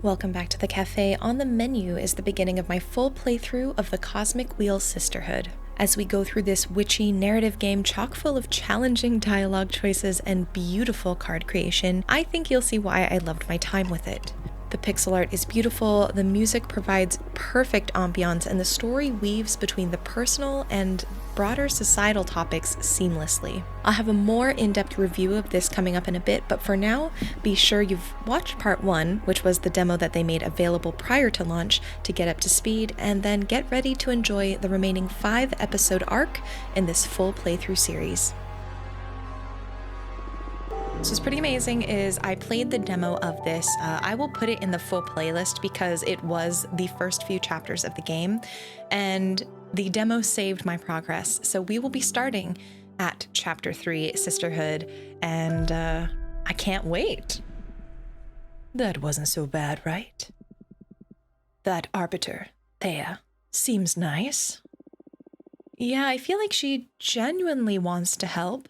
Welcome back to the Café. On the menu is the beginning of my full playthrough of the Cosmic Wheel Sisterhood. As we go through this witchy narrative game chock full of challenging dialogue choices and beautiful card creation, I think you'll see why I loved my time with it. The pixel art is beautiful, the music provides perfect ambiance, and the story weaves between the personal and broader societal topics seamlessly. I'll have a more in-depth review of this coming up in a bit, but for now, be sure you've watched part 1, which was the demo that they made available prior to launch, to get up to speed, and then get ready to enjoy the remaining 5-episode arc in this full playthrough series. So what's pretty amazing is I played the demo of this. I will put it in the full playlist because it was the first few chapters of the game, and the demo saved my progress. So we will be starting at Chapter 3, Sisterhood, and I can't wait. That wasn't so bad, right? That arbiter, Thea, seems nice. Yeah, I feel like she genuinely wants to help.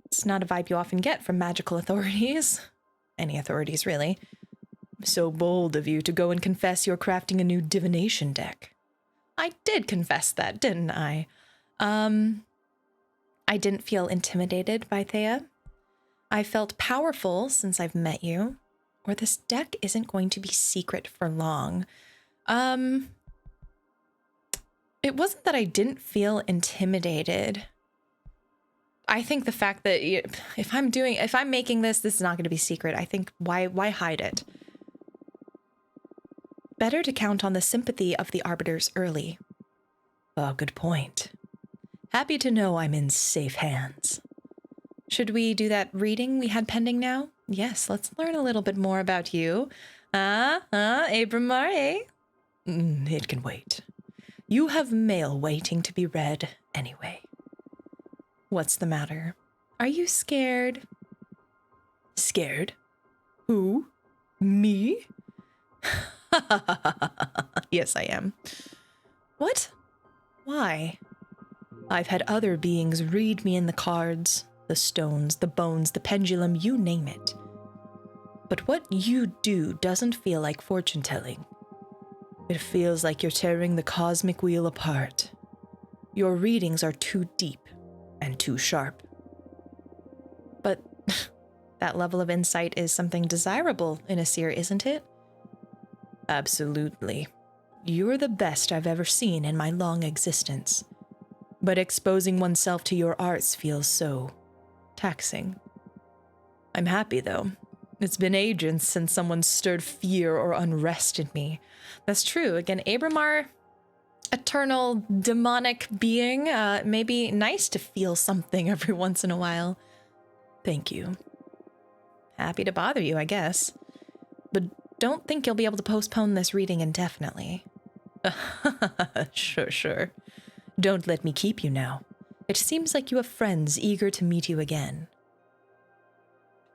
It's not a vibe you often get from magical authorities. Any authorities, really. So bold of you to go and confess you're crafting a new divination deck. I did confess that, didn't I? I didn't feel intimidated by Thea. I felt powerful since I've met you, or this deck isn't going to be secret for long. It wasn't that I didn't feel intimidated. I think the fact that if I'm making this is not going to be secret. I think why hide it? Better to count on the sympathy of the arbiters early. Oh, good point. Happy to know I'm in safe hands. Should we do that reading we had pending now? Yes, let's learn a little bit more about you. Abramar, eh? It can wait. You have mail waiting to be read anyway. What's the matter? Are you scared? Scared? Who? Me? Yes, I am. What? Why? I've had other beings read me in the cards, the stones, the bones, the pendulum, you name it. But what you do doesn't feel like fortune-telling. It feels like you're tearing the cosmic wheel apart. Your readings are too deep and too sharp. But that level of insight is something desirable in a seer, isn't it? Absolutely. You're the best I've ever seen in my long existence. But exposing oneself to your arts feels so taxing. I'm happy, though. It's been ages since someone stirred fear or unrest in me. That's true. Again, Abramar, eternal demonic being, may be nice to feel something every once in a while. Thank you. Happy to bother you, I guess. But don't think you'll be able to postpone this reading indefinitely. Sure. Don't let me keep you now. It seems like you have friends eager to meet you again.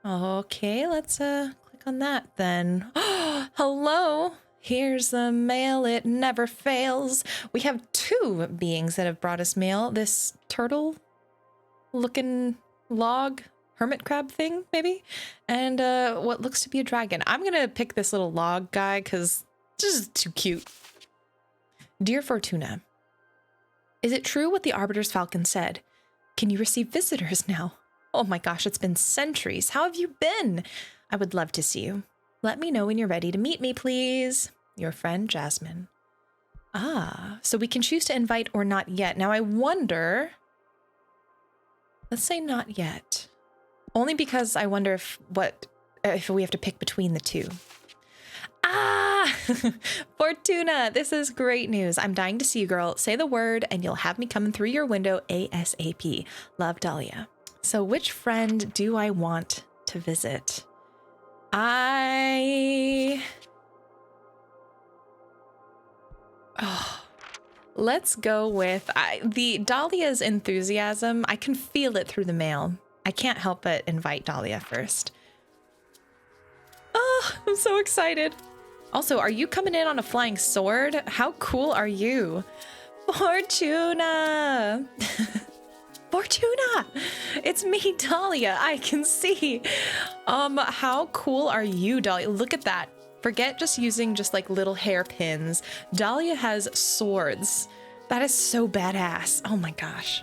Okay, let's click on that then. Hello! Here's the mail, it never fails. We have 2 beings that have brought us mail. This turtle-looking log hermit crab thing, maybe? And what looks to be a dragon. I'm gonna pick this little log guy because this is too cute. Dear Fortuna, is it true what the Arbiter's Falcon said? Can you receive visitors now? Oh my gosh, it's been centuries. How have you been? I would love to see you. Let me know when you're ready to meet me, please. Your friend, Jasmine. So we can choose to invite or not yet. Now I wonder... Let's say not yet. Only because I wonder if we have to pick between the 2. Fortuna, this is great news. I'm dying to see you, girl. Say the word and you'll have me coming through your window ASAP. Love, Dahlia. So which friend do I want to visit? Let's go with the Dahlia's enthusiasm. I can feel it through the mail. I can't help but invite Dahlia first. Oh, I'm so excited. Also, are you coming in on a flying sword? How cool are you? Fortuna! Fortuna! It's me, Dahlia. I can see. How cool are you, Dahlia? Look at that Forget just using just like little hairpins. Dahlia has swords. That is so badass. Oh my gosh.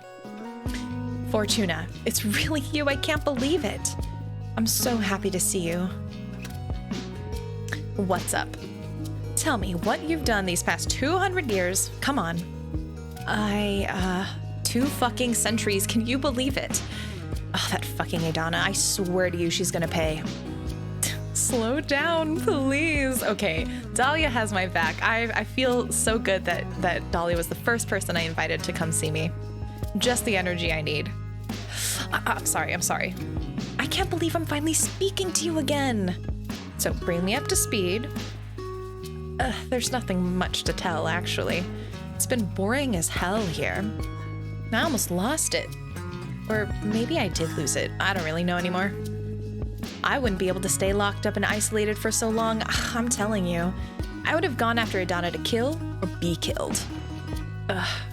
Fortuna, it's really you. I can't believe it. I'm so happy to see you. What's up? Tell me what you've done these past 200 years. Come on. 2 fucking centuries. Can you believe it? Oh, that fucking Adana. I swear to you, she's gonna pay. Slow down, please. Okay, Dahlia has my back. I feel so good that Dahlia was the first person I invited to come see me. Just the energy I need. I'm sorry. I can't believe I'm finally speaking to you again. So bring me up to speed. There's nothing much to tell, actually. It's been boring as hell here. I almost lost it. Or maybe I did lose it. I don't really know anymore. I wouldn't be able to stay locked up and isolated for so long. I'm telling you. I would have gone after Adana to kill or be killed.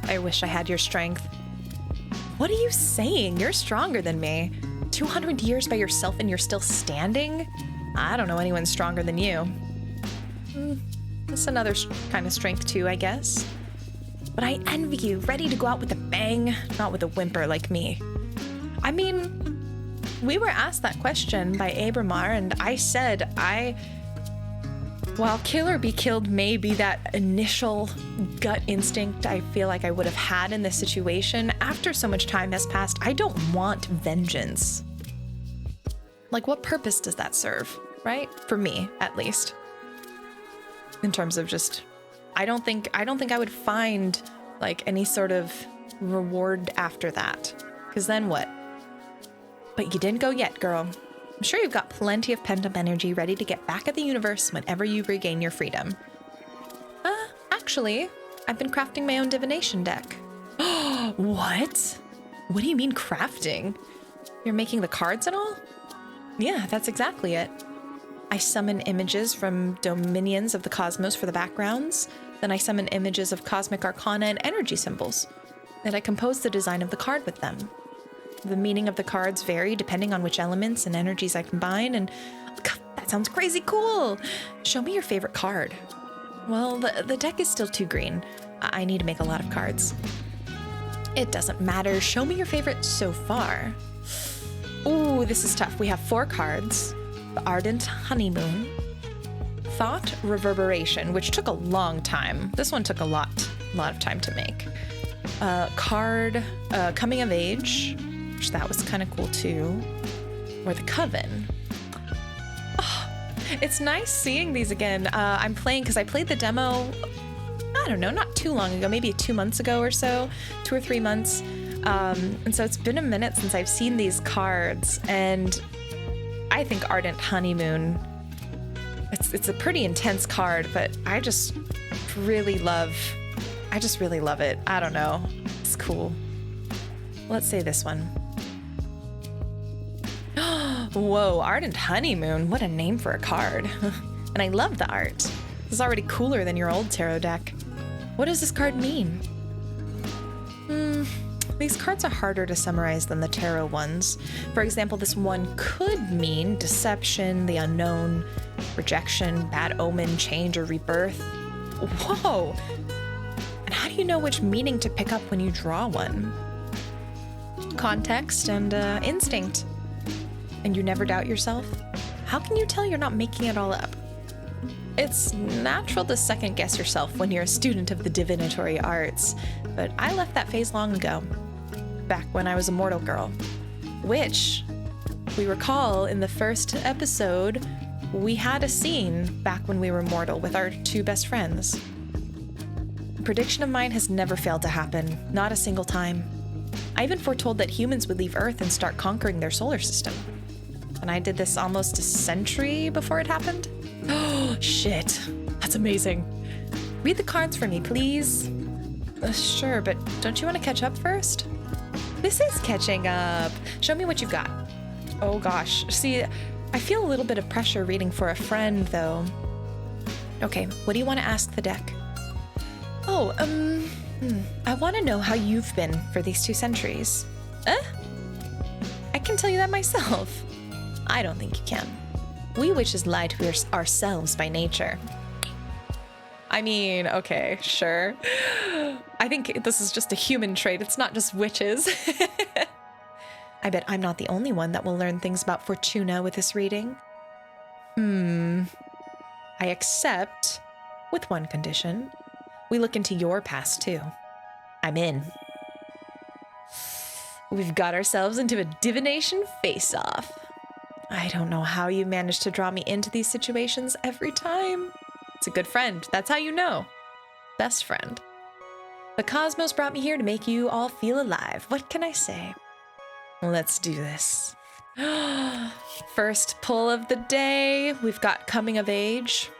I wish I had your strength. What are you saying? You're stronger than me. 200 years by yourself and you're still standing? I don't know anyone stronger than you. It's another kind of strength too, I guess. But I envy you, ready to go out with a bang, not with a whimper like me. I mean, we were asked that question by Abramar, and I said while kill or be killed may be that initial gut instinct I feel like I would have had in this situation, after so much time has passed, I don't want vengeance. Like, what purpose does that serve, right? For me, at least. In terms of just, I don't think I would find like any sort of reward after that. Because then what? But you didn't go yet, girl. I'm sure you've got plenty of pent-up energy ready to get back at the universe whenever you regain your freedom. Actually, I've been crafting my own divination deck. What? What do you mean crafting? You're making the cards and all? Yeah, that's exactly it. I summon images from dominions of the cosmos for the backgrounds. Then I summon images of cosmic arcana and energy symbols. And I compose the design of the card with them. The meaning of the cards vary depending on which elements and energies I combine, and God, that sounds crazy cool. Show me your favorite card. Well, the deck is still too green. I need to make a lot of cards. It doesn't matter. Show me your favorite so far. Ooh, this is tough. We have 4 cards. The Ardent Honeymoon. Thought Reverberation, which took a long time. This one took a lot of time to make. Card Coming of Age, which that was kind of cool too. Or the Coven. Oh, it's nice seeing these again. I'm playing because I played the demo, I don't know, not too long ago, maybe 2 months ago or so, 2 or 3 months. And so it's been a minute since I've seen these cards, and I think Ardent Honeymoon, it's a pretty intense card, but I just really love it. I don't know. It's cool. Let's say this one. Whoa, Ardent Honeymoon. What a name for a card. And I love the art. This is already cooler than your old tarot deck. What does this card mean? These cards are harder to summarize than the tarot ones. For example, this one could mean deception, the unknown, rejection, bad omen, change, or rebirth. Whoa! And how do you know which meaning to pick up when you draw one? Context and instinct. And you never doubt yourself? How can you tell you're not making it all up? It's natural to second guess yourself when you're a student of the divinatory arts, but I left that phase long ago, back when I was a mortal girl, which, if we recall in the first episode, we had a scene back when we were mortal with our 2 best friends. A prediction of mine has never failed to happen, not a single time. I even foretold that humans would leave Earth and start conquering their solar system. And I did this almost a century before it happened. Oh, shit. That's amazing. Read the cards for me, please. Sure, but don't you want to catch up first? This is catching up. Show me what you've got. Oh, gosh. See, I feel a little bit of pressure reading for a friend, though. Okay, what do you want to ask the deck? Oh, I want to know how you've been for these 2 centuries. I can tell you that myself. I don't think you can. We witches lie to ourselves by nature. I mean, okay, sure. I think this is just a human trait. It's not just witches. I bet I'm not the only one that will learn things about Fortuna with this reading. I accept, with one condition. We look into your past, too. I'm in. We've got ourselves into a divination face-off. I don't know how you manage to draw me into these situations every time. It's a good friend. That's how you know. Best friend. The cosmos brought me here to make you all feel alive. What can I say? Let's do this. First pull of the day. We've got coming of age.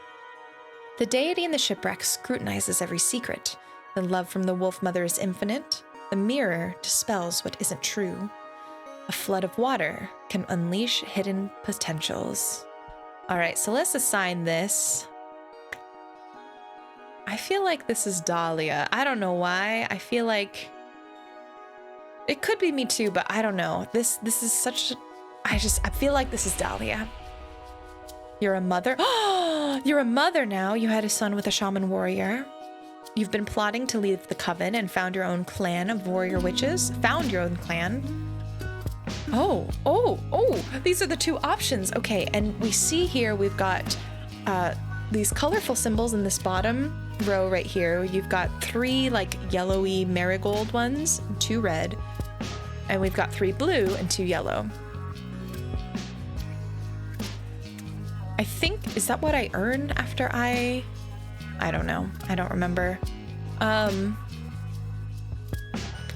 The deity in the shipwreck scrutinizes every secret. The love from the wolf mother is infinite. The mirror dispels what isn't true. A flood of water can unleash hidden potentials. All right, so let's assign this. I feel like this is Dahlia. I don't know why. I feel like it could be me too, but I don't know. This is such. I feel like this is Dahlia. You're a mother. Oh, you're a mother now. You had a son with a shaman warrior. You've been plotting to leave the coven and found your own clan of warrior witches. Found your own clan. Oh, these are the two options. Okay, and we see here we've got these colorful symbols in this bottom row right here. You've got 3 like yellowy marigold ones, 2 red, and we've got 3 blue and 2 yellow. I think, is that what I earn after I don't know. I don't remember.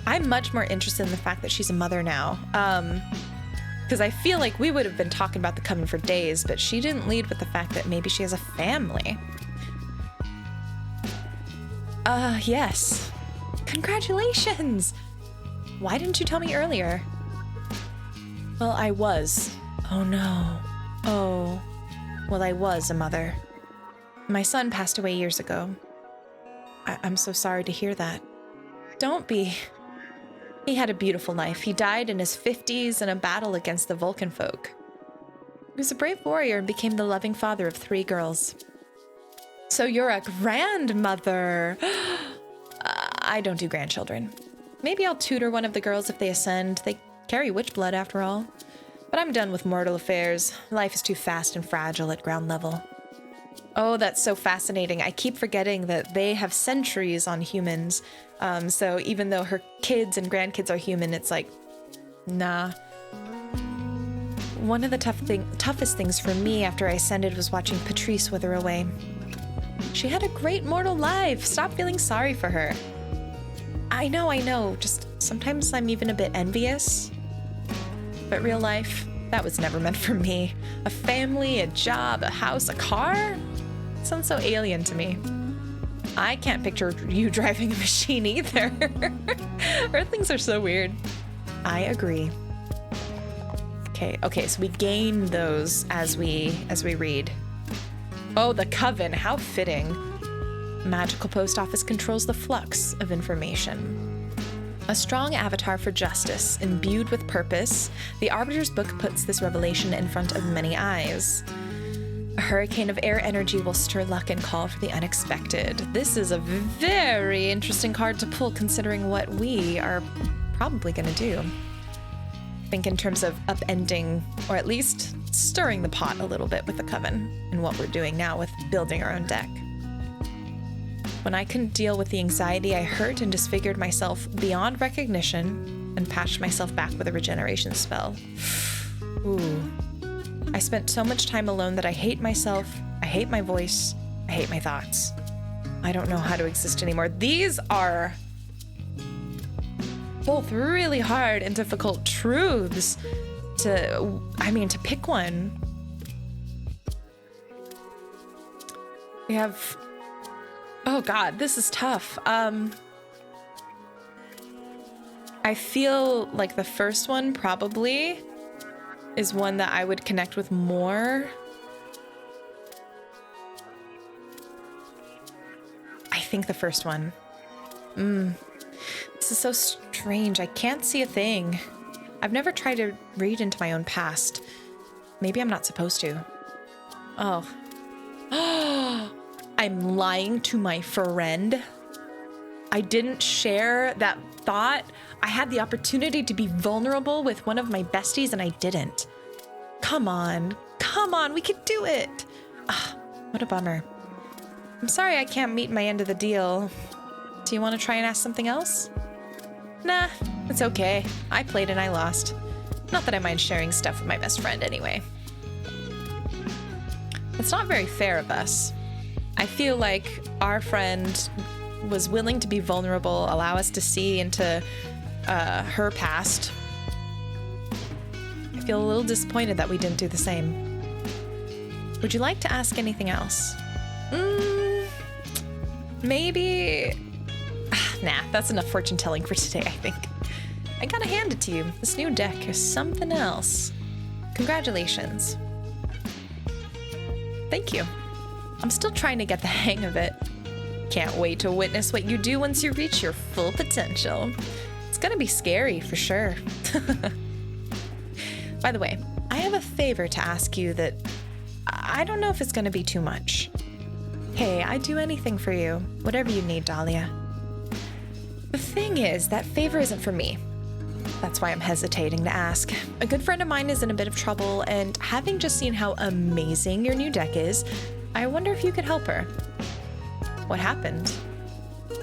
I'm much more interested in the fact that she's a mother now. Because I feel like we would have been talking about the coven for days, but she didn't lead with the fact that maybe she has a family. Yes. Congratulations! Why didn't you tell me earlier? Well, I was. Oh no. Oh. Well, I was a mother. My son passed away years ago. I'm so sorry to hear that. Don't be. He had a beautiful life. He died in his 50s in a battle against the Vulcan folk. He was a brave warrior and became the loving father of 3 girls. So you're a grandmother. I don't do grandchildren. Maybe I'll tutor one of the girls if they ascend. They carry witch blood after all. But I'm done with mortal affairs. Life is too fast and fragile at ground level. Oh, that's so fascinating. I keep forgetting that they have centuries on humans. So even though her kids and grandkids are human, it's like, nah. One of the toughest things for me after I ascended was watching Patrice wither away. She had a great mortal life. Stop feeling sorry for her. I know. Just sometimes I'm even a bit envious. But real life, that was never meant for me. A family, a job, a house, a car? Sounds so alien to me. I can't picture you driving a machine either. Earthlings are so weird. I agree. Okay, so we gain those as we read. Oh, the coven, how fitting. Magical post office controls the flux of information. A strong avatar for justice, imbued with purpose, the Arbiter's book puts this revelation in front of many eyes. A hurricane of air energy will stir luck and call for the unexpected. This is a very interesting card to pull considering what we are probably going to do. Think in terms of upending, or at least stirring the pot a little bit with the coven, and what we're doing now with building our own deck. When I couldn't deal with the anxiety, I hurt and disfigured myself beyond recognition and patched myself back with a regeneration spell. Ooh. I spent so much time alone that I hate myself, I hate my voice, I hate my thoughts. I don't know how to exist anymore. These are both really hard and difficult truths to pick one. We have, oh God, this is tough. I feel like the first one probably is one that I would connect with more. I think the first one. This is so strange. I can't see a thing. I've never tried to read into my own past. Maybe I'm not supposed to. Oh. I'm lying to my friend. I didn't share that thought. I had the opportunity to be vulnerable with one of my besties and I didn't. Come on, we could do it. Ugh, what a bummer. I'm sorry I can't meet my end of the deal. Do you want to try and ask something else? Nah, it's okay. I played and I lost. Not that I mind sharing stuff with my best friend anyway. It's not very fair of us. I feel like our friend was willing to be vulnerable, allow us to see into her past. I feel a little disappointed that we didn't do the same. Would you like to ask anything else? Maybe... Nah, that's enough fortune telling for today, I think. I gotta hand it to you. This new deck is something else. Congratulations. Thank you. I'm still trying to get the hang of it. Can't wait to witness what you do once you reach your full potential. It's gonna be scary for sure. By the way, I have a favor to ask you that I don't know if it's gonna be too much. Hey, I'd do anything for you, whatever you need, Dahlia. The thing is, that favor isn't for me. That's why I'm hesitating to ask. A good friend of mine is in a bit of trouble, and having just seen how amazing your new deck is, I wonder if you could help her. What happened?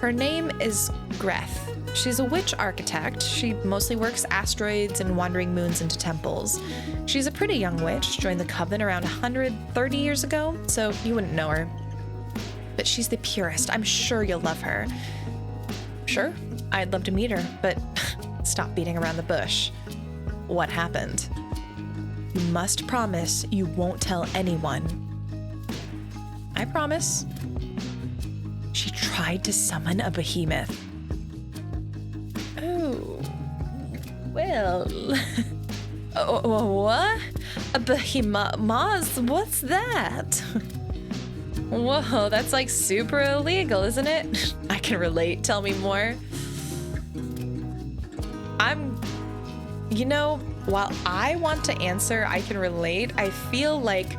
Her name is Greth. She's a witch architect. She mostly works asteroids and wandering moons into temples. She's a pretty young witch, joined the Coven around 130 years ago, so you wouldn't know her. But she's the purest. I'm sure you'll love her. Sure, I'd love to meet her, but stop beating around the bush. What happened? You must promise you won't tell anyone. I promise. She tried to summon a behemoth. Oh, well. What? A behemoth? What's that? Whoa, that's like super illegal, isn't it? I can relate. Tell me more. You know, while I want to answer, I can relate. I feel like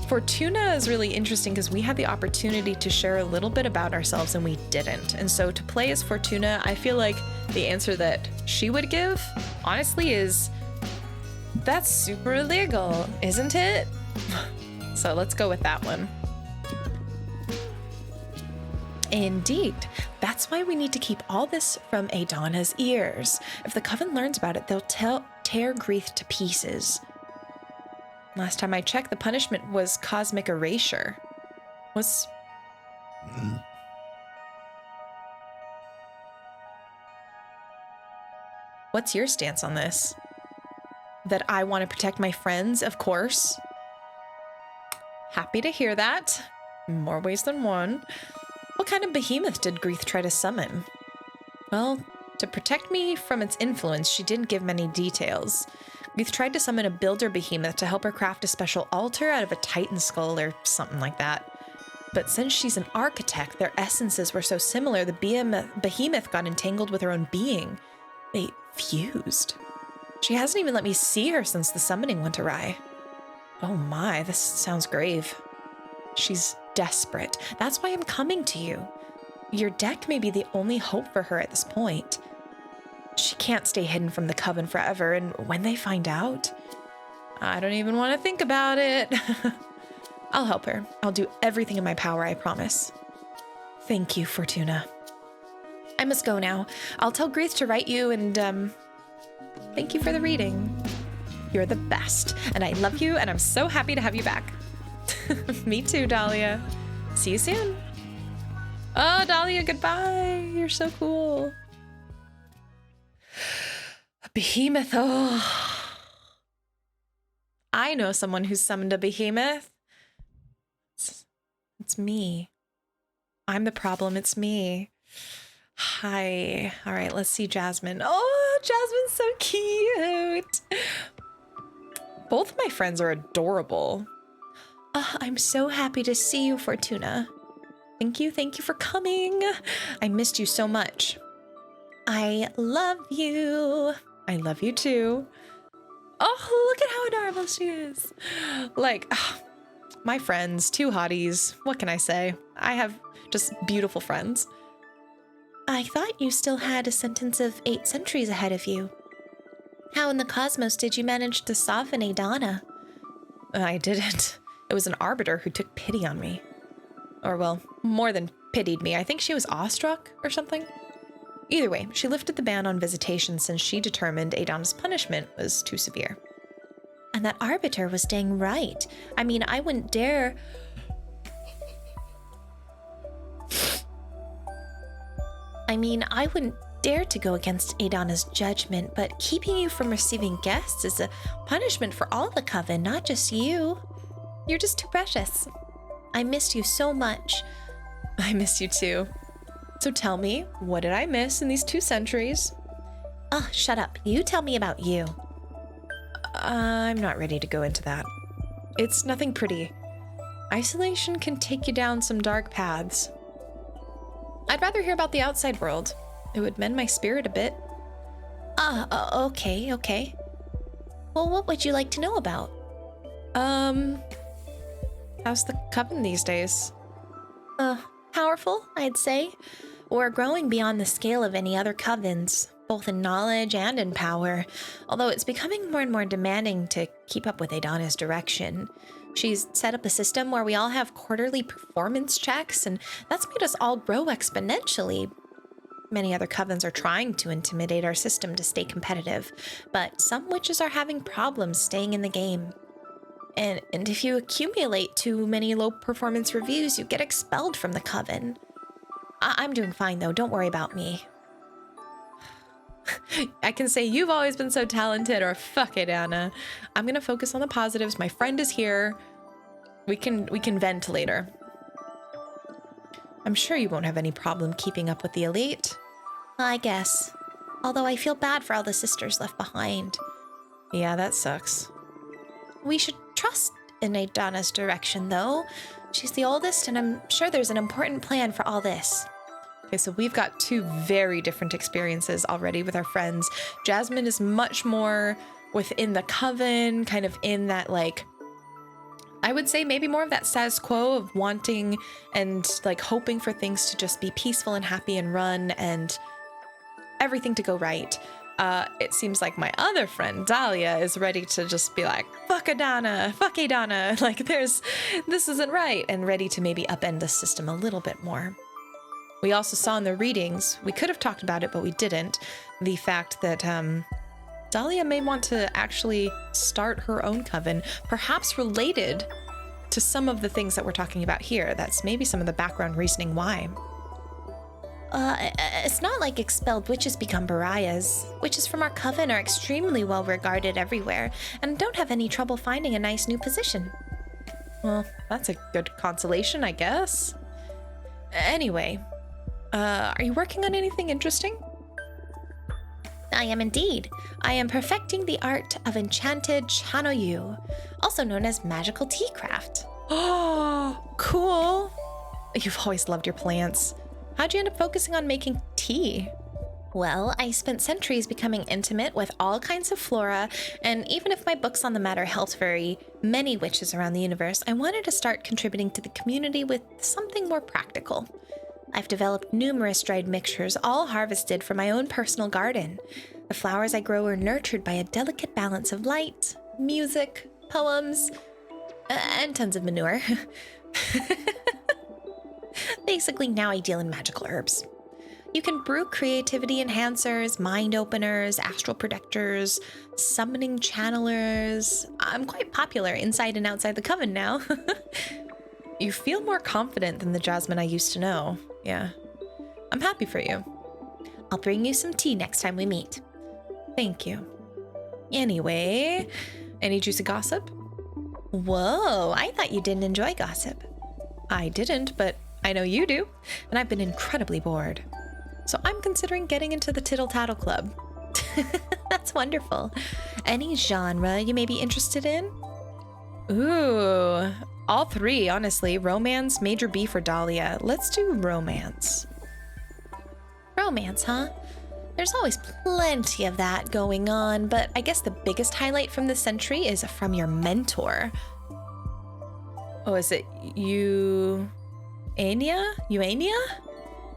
Fortuna is really interesting because we had the opportunity to share a little bit about ourselves and we didn't. And so to play as Fortuna, I feel like the answer that she would give, honestly, is that's super illegal, isn't it? So let's go with that one. Indeed. That's why we need to keep all this from Adana's ears. If the Coven learns about it, they'll tear Greth to pieces. Last time I checked, the punishment was cosmic erasure. What's your stance on this? That I want to protect my friends, of course. Happy to hear that. More ways than one. What kind of behemoth did Greth try to summon? Well, to protect me from its influence, she didn't give many details. Greth tried to summon a builder behemoth to help her craft a special altar out of a titan skull or something like that. But since she's an architect, their essences were so similar, the behemoth got entangled with her own being. They fused. She hasn't even let me see her since the summoning went awry. Oh my, this sounds grave. She's desperate. That's why I'm coming to you. Your deck may be the only hope for her at this point. She can't stay hidden from the Coven forever, and when they find out, I don't even want to think about it. I'll help her. I'll do everything in my power, I promise. Thank you, Fortuna. I must go now. I'll tell Greth to write you, and thank you for the reading. You're the best, and I love you, and I'm so happy to have you back. Me too, Dahlia. See you soon. Oh, Dahlia, goodbye. You're so cool. A behemoth. Oh. I know someone who's summoned a behemoth. It's me. I'm the problem. It's me. Hi. All right, let's see Jasmine. Oh, Jasmine's so cute. Both of my friends are adorable. I'm so happy to see you, Fortuna. Thank you for coming. I missed you so much. I love you. I love you too. Oh, look at how adorable she is. Like, My friends, two hotties. What can I say? I have just beautiful friends. I thought you still had a sentence of 8 centuries ahead of you. How in the cosmos did you manage to soften Adana? I didn't. It was an arbiter who took pity on me. Or, well, more than pitied me. I think she was awestruck or something. Either way, she lifted the ban on visitation since she determined Adana's punishment was too severe. And that arbiter was dang right. I mean, I wouldn't dare... to go against Adana's judgment, but keeping you from receiving guests is a punishment for all the coven, not just you. You're just too precious. I missed you so much. I miss you too. So tell me, what did I miss in these 2 centuries? Oh, shut up. You tell me about you. I'm not ready to go into that. It's nothing pretty. Isolation can take you down some dark paths. I'd rather hear about the outside world. It would mend my spirit a bit. Okay. Well, what would you like to know about? How's the coven these days? Powerful, I'd say. We're growing beyond the scale of any other covens, both in knowledge and in power, although it's becoming more and more demanding to keep up with Adana's direction. She's set up a system where we all have quarterly performance checks, and that's made us all grow exponentially. Many other covens are trying to intimidate our system to stay competitive, but some witches are having problems staying in the game. And if you accumulate too many low performance reviews, you get expelled from the coven. I'm doing fine though, don't worry about me. I can say you've always been so talented, or fuck it, Anna. I'm gonna focus on the positives. My friend is here. We can vent later. I'm sure you won't have any problem keeping up with the elite. I guess. Although I feel bad for all the sisters left behind. Yeah, that sucks. We should trust in Adana's direction, though. She's the oldest, and I'm sure there's an important plan for all this. Okay, so we've got 2 very different experiences already with our friends. Jasmine is much more within the coven, kind of in that, like, I would say maybe more of that status quo of wanting and, like, hoping for things to just be peaceful and happy and run and everything to go right. It seems like my other friend, Dahlia, is ready to just be like, fuck Adana, like, this isn't right, and ready to maybe upend the system a little bit more. We also saw in the readings, we could have talked about it, but we didn't, the fact that Dahlia may want to actually start her own coven, perhaps related to some of the things that we're talking about here. That's maybe some of the background reasoning why. It's not like expelled witches become pariahs. Witches from our coven are extremely well regarded everywhere, and don't have any trouble finding a nice new position. Well, that's a good consolation, I guess. Anyway, are you working on anything interesting? I am indeed. I am perfecting the art of enchanted chanoyu, also known as magical tea craft. Oh, cool. You've always loved your plants. How'd you end up focusing on making tea? Well, I spent centuries becoming intimate with all kinds of flora, and even if my books on the matter helped very many witches around the universe, I wanted to start contributing to the community with something more practical. I've developed numerous dried mixtures, all harvested from my own personal garden. The flowers I grow are nurtured by a delicate balance of light, music, poems, and tons of manure. Basically, now I deal in magical herbs. You can brew creativity enhancers, mind openers, astral projectors, summoning channelers. I'm quite popular inside and outside the coven now. You feel more confident than the Jasmine I used to know. Yeah. I'm happy for you. I'll bring you some tea next time we meet. Thank you. Anyway, any juicy gossip? Whoa, I thought you didn't enjoy gossip. I didn't, but I know you do, and I've been incredibly bored. So I'm considering getting into the Tittle Tattle Club. That's wonderful. Any genre you may be interested in? Ooh, all 3, honestly. Romance, major B for Dahlia. Let's do romance. Romance, huh? There's always plenty of that going on, but I guess the biggest highlight from this century is from your mentor. Oh, is it Eania?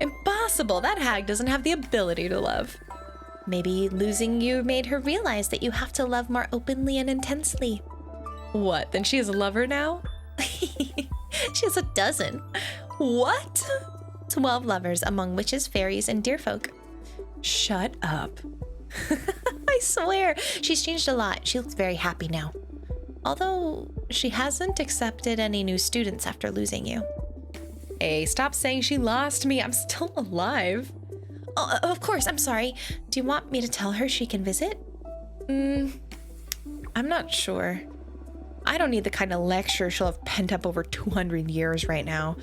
Impossible. That hag doesn't have the ability to love. Maybe losing you made her realize that you have to love more openly and intensely. What? Then she has a lover now? She has a dozen. What? 12 lovers among witches, fairies, and deerfolk. Shut up. I swear, she's changed a lot. She looks very happy now. Although she hasn't accepted any new students after losing you. Hey, stop saying she lost me. I'm still alive. Oh, of course, I'm sorry. Do you want me to tell her she can visit? I'm not sure. I don't need the kind of lecture she'll have pent up over 200 years right now.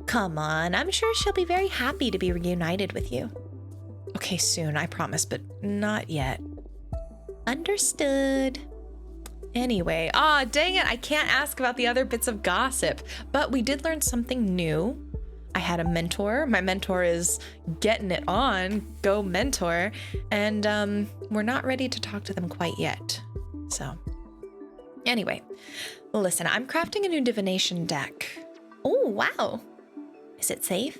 Come on, I'm sure she'll be very happy to be reunited with you. Okay, soon, I promise, but not yet. Understood. Anyway, dang it, I can't ask about the other bits of gossip, but we did learn something new. I had a mentor. My mentor is getting it on. Go mentor. And we're not ready to talk to them quite yet. So anyway, listen, I'm crafting a new divination deck. Oh, wow. Is it safe?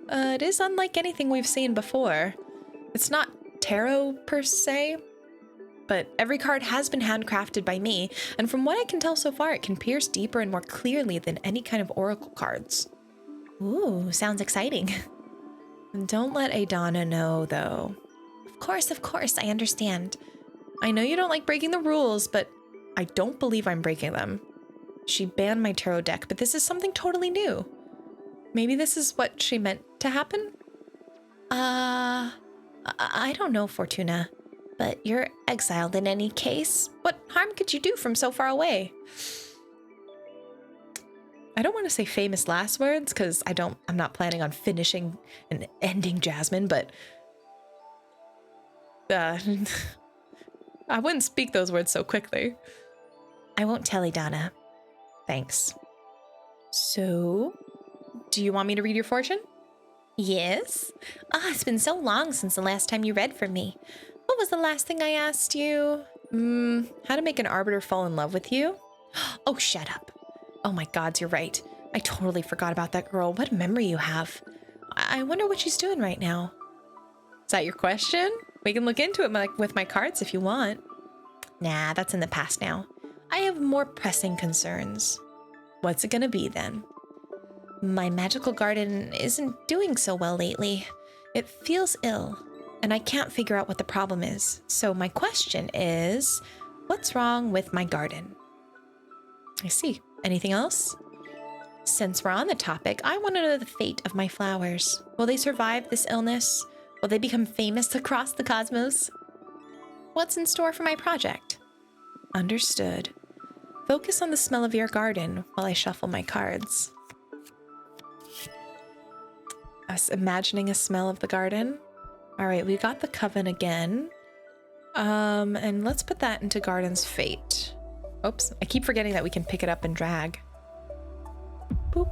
It is unlike anything we've seen before. It's not tarot per se, but every card has been handcrafted by me, and from what I can tell so far, it can pierce deeper and more clearly than any kind of oracle cards. Ooh, sounds exciting. And don't let Adana know, though. Of course, I understand. I know you don't like breaking the rules, but I don't believe I'm breaking them. She banned my tarot deck, but this is something totally new. Maybe this is what she meant to happen? I don't know, Fortuna. But you're exiled in any case. What harm could you do from so far away? I don't want to say famous last words because I'm not planning on finishing and ending Jasmine, but I wouldn't speak those words so quickly. I won't tell Idana. Thanks. So, do you want me to read your fortune? Yes. It's been so long since the last time you read for me. What was the last thing I asked you? How to make an arbiter fall in love with you? Oh, shut up. Oh my gods, you're right. I totally forgot about that girl. What memory you have. I wonder what she's doing right now. Is that your question? We can look into it with my cards if you want. Nah, that's in the past now. I have more pressing concerns. What's it gonna be then? My magical garden isn't doing so well lately. It feels ill, and I can't figure out what the problem is. So my question is, what's wrong with my garden? I see. Anything else? Since we're on the topic, I want to know the fate of my flowers. Will they survive this illness? Will they become famous across the cosmos? What's in store for my project? Understood. Focus on the smell of your garden while I shuffle my cards. Us imagining a smell of the garden. All right, we got the coven again. And let's put that into garden's fate. Oops, I keep forgetting that we can pick it up and drag. Boop.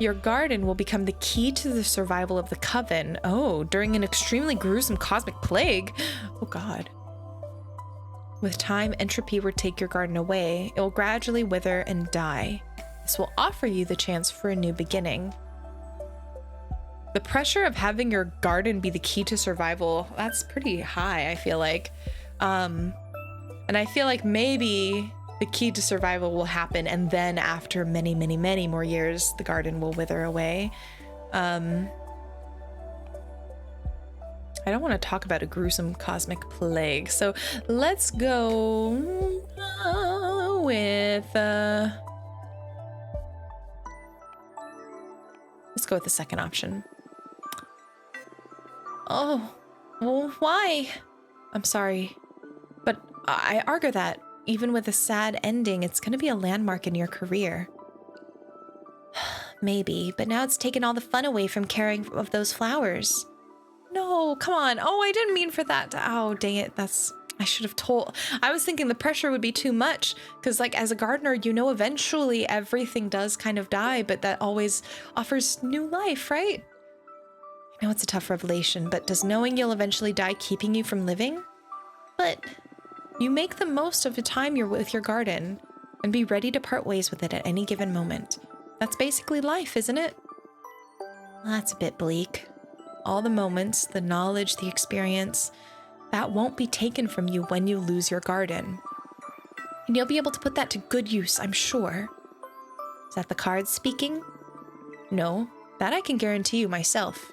Your garden will become the key to the survival of the coven. Oh, during an extremely gruesome cosmic plague. Oh God. With time, entropy will take your garden away. It will gradually wither and die. This will offer you the chance for a new beginning. The pressure of having your garden be the key to survival, that's pretty high, I feel like. And I feel like maybe the key to survival will happen, and then after many, many, many more years, the garden will wither away. I don't want to talk about a gruesome cosmic plague, so let's go with let's go with the second option. Oh, well, why? I'm sorry, but I argue that even with a sad ending, it's going to be a landmark in your career. Maybe, but now it's taken all the fun away from caring of those flowers. No, come on. Oh, I didn't mean for that. Oh, dang it. I should have told. I was thinking the pressure would be too much because, like, as a gardener, you know, eventually everything does kind of die, but that always offers new life, right? I know it's a tough revelation, but does knowing you'll eventually die keeping you from living? But you make the most of the time you're with your garden. and be ready to part ways with it at any given moment. That's basically life, isn't it? That's a bit bleak. All the moments, the knowledge, the experience, that won't be taken from you when you lose your garden. And you'll be able to put that to good use, I'm sure. Is that the cards speaking? No, that I can guarantee you myself.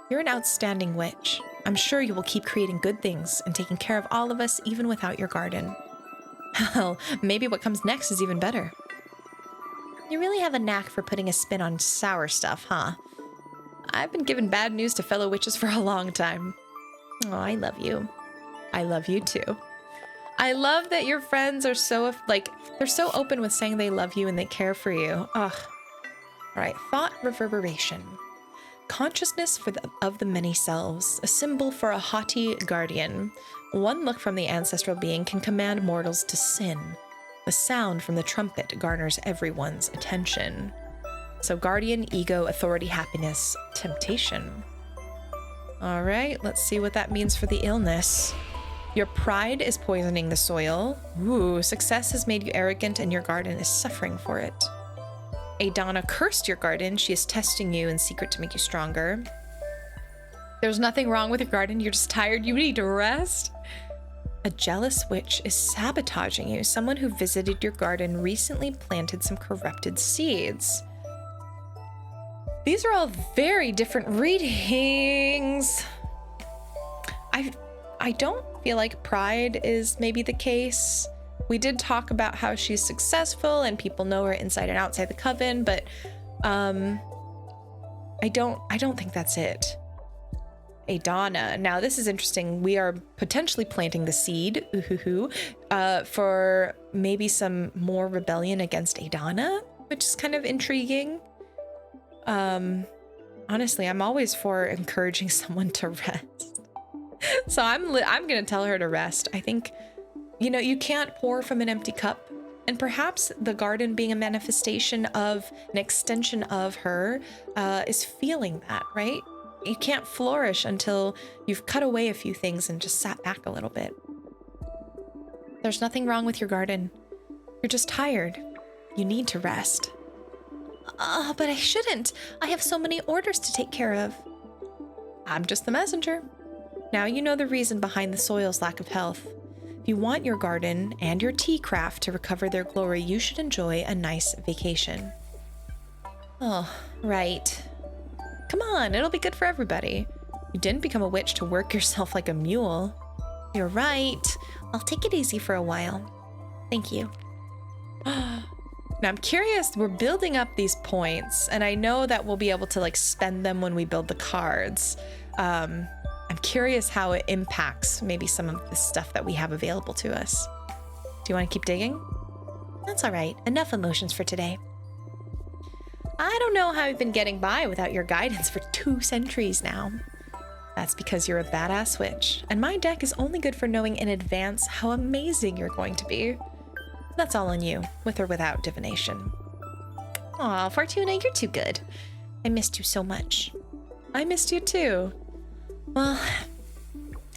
You're an outstanding witch. I'm sure you will keep creating good things and taking care of all of us even without your garden. Hell, maybe what comes next is even better. You really have a knack for putting a spin on sour stuff, huh? I've been giving bad news to fellow witches for a long time. Oh, I love you. I love you too. I love that your friends are so, they're so open with saying they love you and they care for you. Ugh. All right, thought reverberation. Consciousness of the many selves, a symbol for a haughty guardian. One look from the ancestral being can command mortals to sin. The sound from the trumpet garners everyone's attention. So guardian, ego, authority, happiness, temptation. All right, let's see what that means for the illness. Your pride is poisoning the soil. Ooh, success has made you arrogant and your garden is suffering for it. Adana cursed your garden. She is testing you in secret to make you stronger. There's nothing wrong with your garden. You're just tired. You need to rest. A jealous witch is sabotaging you. Someone who visited your garden recently planted some corrupted seeds. These are all very different readings. I don't feel like pride is maybe the case. We did talk about how she's successful and people know her inside and outside the coven, but I don't think that's it. Adana. Now this is interesting. We are potentially planting the seed for maybe some more rebellion against Adana, which is kind of intriguing. Honestly, I'm always for encouraging someone to rest. So I'm gonna tell her to rest. I think, you can't pour from an empty cup, and perhaps the garden being a manifestation of an extension of her is feeling that, right? You can't flourish until you've cut away a few things and just sat back a little bit. There's nothing wrong with your garden. You're just tired. You need to rest. But I shouldn't. I have so many orders to take care of. I'm just the messenger. Now you know the reason behind the soil's lack of health. If you want your garden and your tea craft to recover their glory, you should enjoy a nice vacation. Oh, right. Come on, it'll be good for everybody. You didn't become a witch to work yourself like a mule. You're right. I'll take it easy for a while. Thank you. Now I'm curious, we're building up these points, and I know that we'll be able to spend them when we build the cards. I'm curious how it impacts maybe some of the stuff that we have available to us. Do you want to keep digging? That's all right. Enough emotions for today. I don't know how I've been getting by without your guidance for 2 centuries now. That's because you're a badass witch, and my deck is only good for knowing in advance how amazing you're going to be. That's all on you, with or without divination. Aw, Fortuna, you're too good. I missed you so much. I missed you too. Well,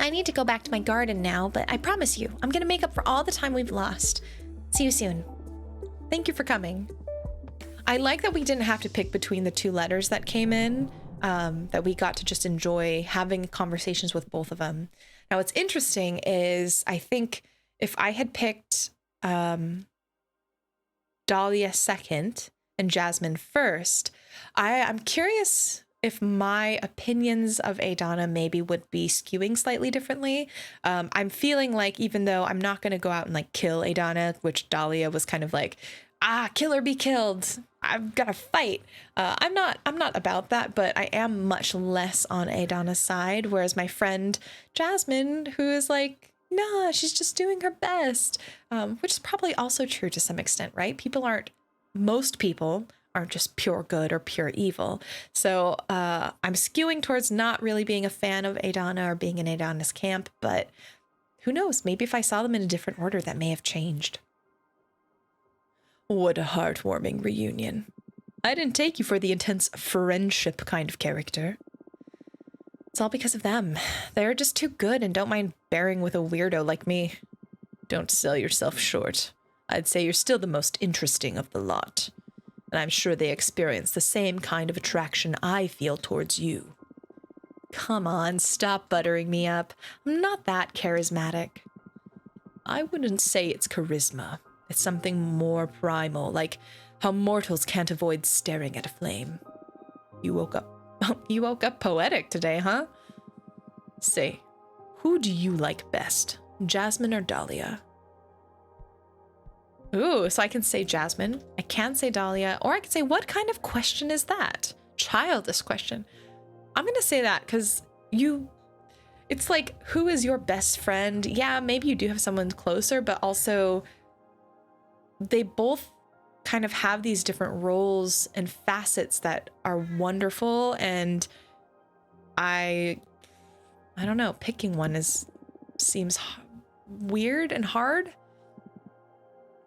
I need to go back to my garden now, but I promise you, I'm gonna make up for all the time we've lost. See you soon. Thank you for coming. I like that we didn't have to pick between the 2 letters that came in, that we got to just enjoy having conversations with both of them. Now, what's interesting is I think if I had picked Dahlia second and Jasmine first, I'm curious if my opinions of Adana maybe would be skewing slightly differently. I'm feeling like even though I'm not going to go out and kill Adana, which Dahlia was kind of like, kill or be killed. I've got to fight. I'm not about that, but I am much less on Adana's side. Whereas my friend Jasmine, who is like, nah, she's just doing her best, which is probably also true to some extent, right? Most people aren't just pure good or pure evil. So I'm skewing towards not really being a fan of Adana or being in Adana's camp, but who knows? Maybe if I saw them in a different order, that may have changed. What a heartwarming reunion. I didn't take you for the intense friendship kind of character. It's all because of them. They're just too good and don't mind bearing with a weirdo like me. Don't sell yourself short. I'd say you're still the most interesting of the lot. And I'm sure they experience the same kind of attraction I feel towards you. Come on, stop buttering me up. I'm not that charismatic. I wouldn't say it's charisma. It's something more primal, like how mortals can't avoid staring at a flame. You woke up poetic today, huh? Say, who do you like best, Jasmine or Dahlia? Ooh, so I can say Jasmine, I can say Dahlia, or I can say, what kind of question is that? Childish question. I'm gonna say that because it's like, who is your best friend? Yeah, maybe you do have someone closer, but also they both kind of have these different roles and facets that are wonderful. And I don't know, picking one seems weird and hard.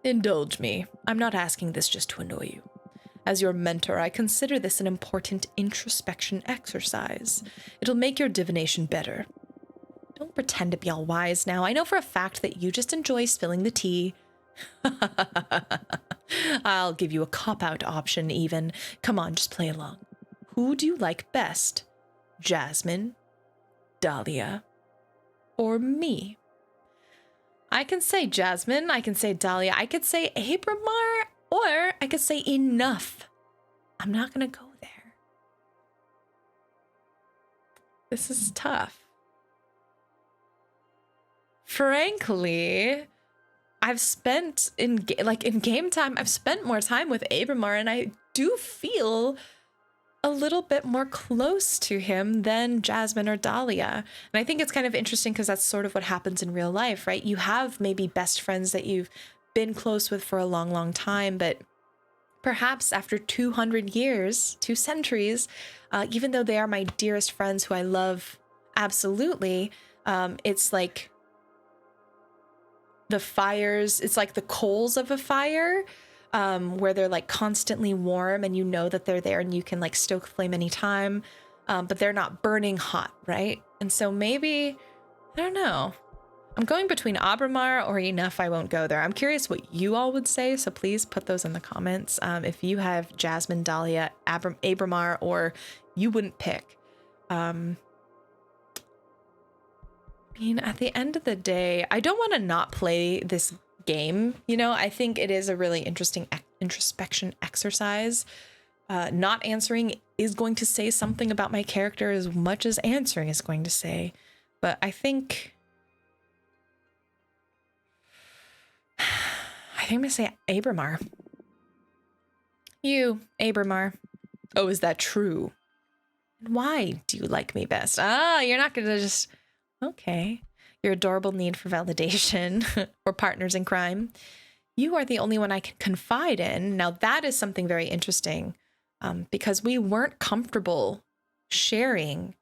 Indulge me. I'm not asking this just to annoy you. As your mentor, I consider this an important introspection exercise. It'll make your divination better. Don't pretend to be all wise now. I know for a fact that you just enjoy spilling the tea. I'll give you a cop-out option even. Come on, just play along. Who do you like best? Jasmine, Dahlia, or me? I can say Jasmine, I can say Dahlia, I could say Abramar, or I could say enough. I'm not gonna go there. This is tough. Frankly, I've spent in game time, I've spent more time with Abramar, and I do feel a little bit more close to him than Jasmine or Dahlia. And I think it's kind of interesting because that's sort of what happens in real life, right? You have maybe best friends that you've been close with for a long, long time, but perhaps after 200 years, 2 centuries, even though they are my dearest friends who I love absolutely, it's like the fires, it's like the coals of a fire, where they're like constantly warm and you know that they're there and you can like stoke flame anytime, but they're not burning hot, right? And so maybe, I don't know. I'm going between Abramar or enough. I won't go there. I'm curious what you all would say, so please put those in the comments. If you have Jasmine, Dahlia, Abramar, or you wouldn't pick. I mean, at the end of the day, I don't want to not play this game. You know, I think it is a really interesting introspection exercise. Not answering is going to say something about my character as much as answering is going to say. But I think I'm going to say Abramar. You, Abramar. Oh, is that true? Why do you like me best? You're not going to just... Okay. Your adorable need for validation or partners in crime. You are the only one I can confide in. Now, that is something very interesting, because we weren't comfortable sharing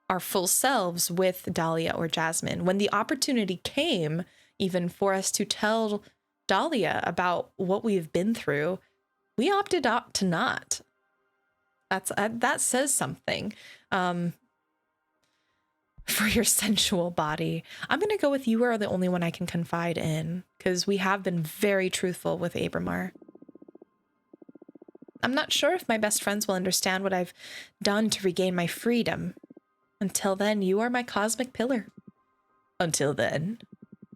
our full selves with Dahlia or Jasmine. When the opportunity came, even for us to tell Dahlia about what we've been through, we opted out to not. That says something. For your sensual body. I'm going to go with you are the only one I can confide in, because we have been very truthful with Abramar. I'm not sure if my best friends will understand what I've done to regain my freedom. Until then, you are my cosmic pillar. Until then,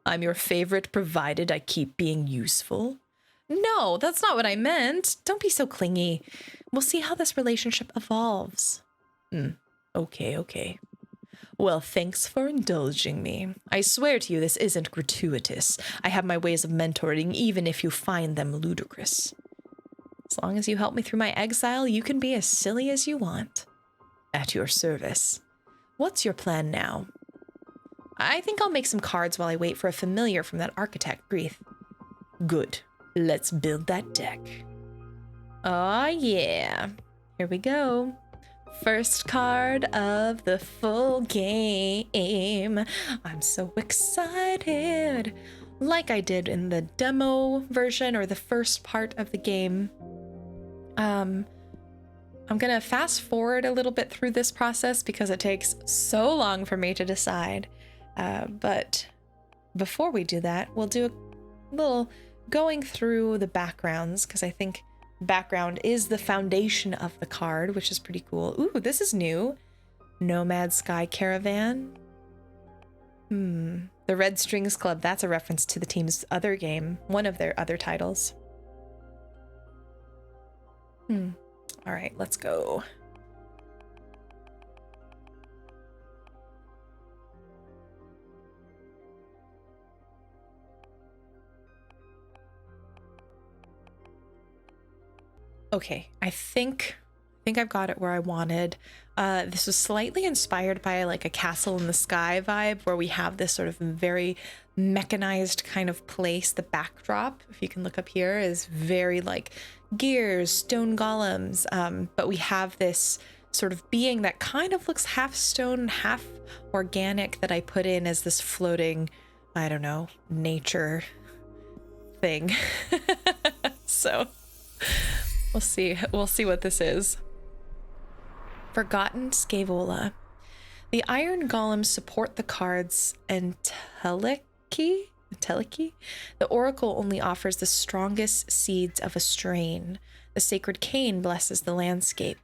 I'm your favorite provided I keep being useful. No, that's not what I meant. Don't be so clingy. We'll see how this relationship evolves. Okay. Well, thanks for indulging me. I swear to you this isn't gratuitous. I have my ways of mentoring, even if you find them ludicrous. As long as you help me through my exile, you can be as silly as you want. At your service. What's your plan now? I think I'll make some cards while I wait for a familiar from that architect, Greth. Good. Let's build that deck. Oh, yeah. Here we go. First card of the full game. I'm so excited. Like I did in the demo version or the first part of the game. I'm gonna fast forward a little bit through this process because it takes so long for me to decide. But before we do that, we'll do a little going through the backgrounds because I think background is the foundation of the card, which is pretty cool. Ooh, this is new. Nomad Sky Caravan. The Red Strings Club, that's a reference to the team's other game, one of their other titles. All right, let's go. Okay, I think I've got it where I wanted. This was slightly inspired by like a castle in the sky vibe where we have this sort of very mechanized kind of place. The backdrop, if you can look up here, is very like gears, stone golems, but we have this sort of being that kind of looks half stone, half organic that I put in as this floating, I don't know, nature thing. So we'll see what this is. Forgotten Scaevola. The iron golems support the cards Entelechy? The oracle only offers the strongest seeds of a strain. The sacred cane blesses the landscape.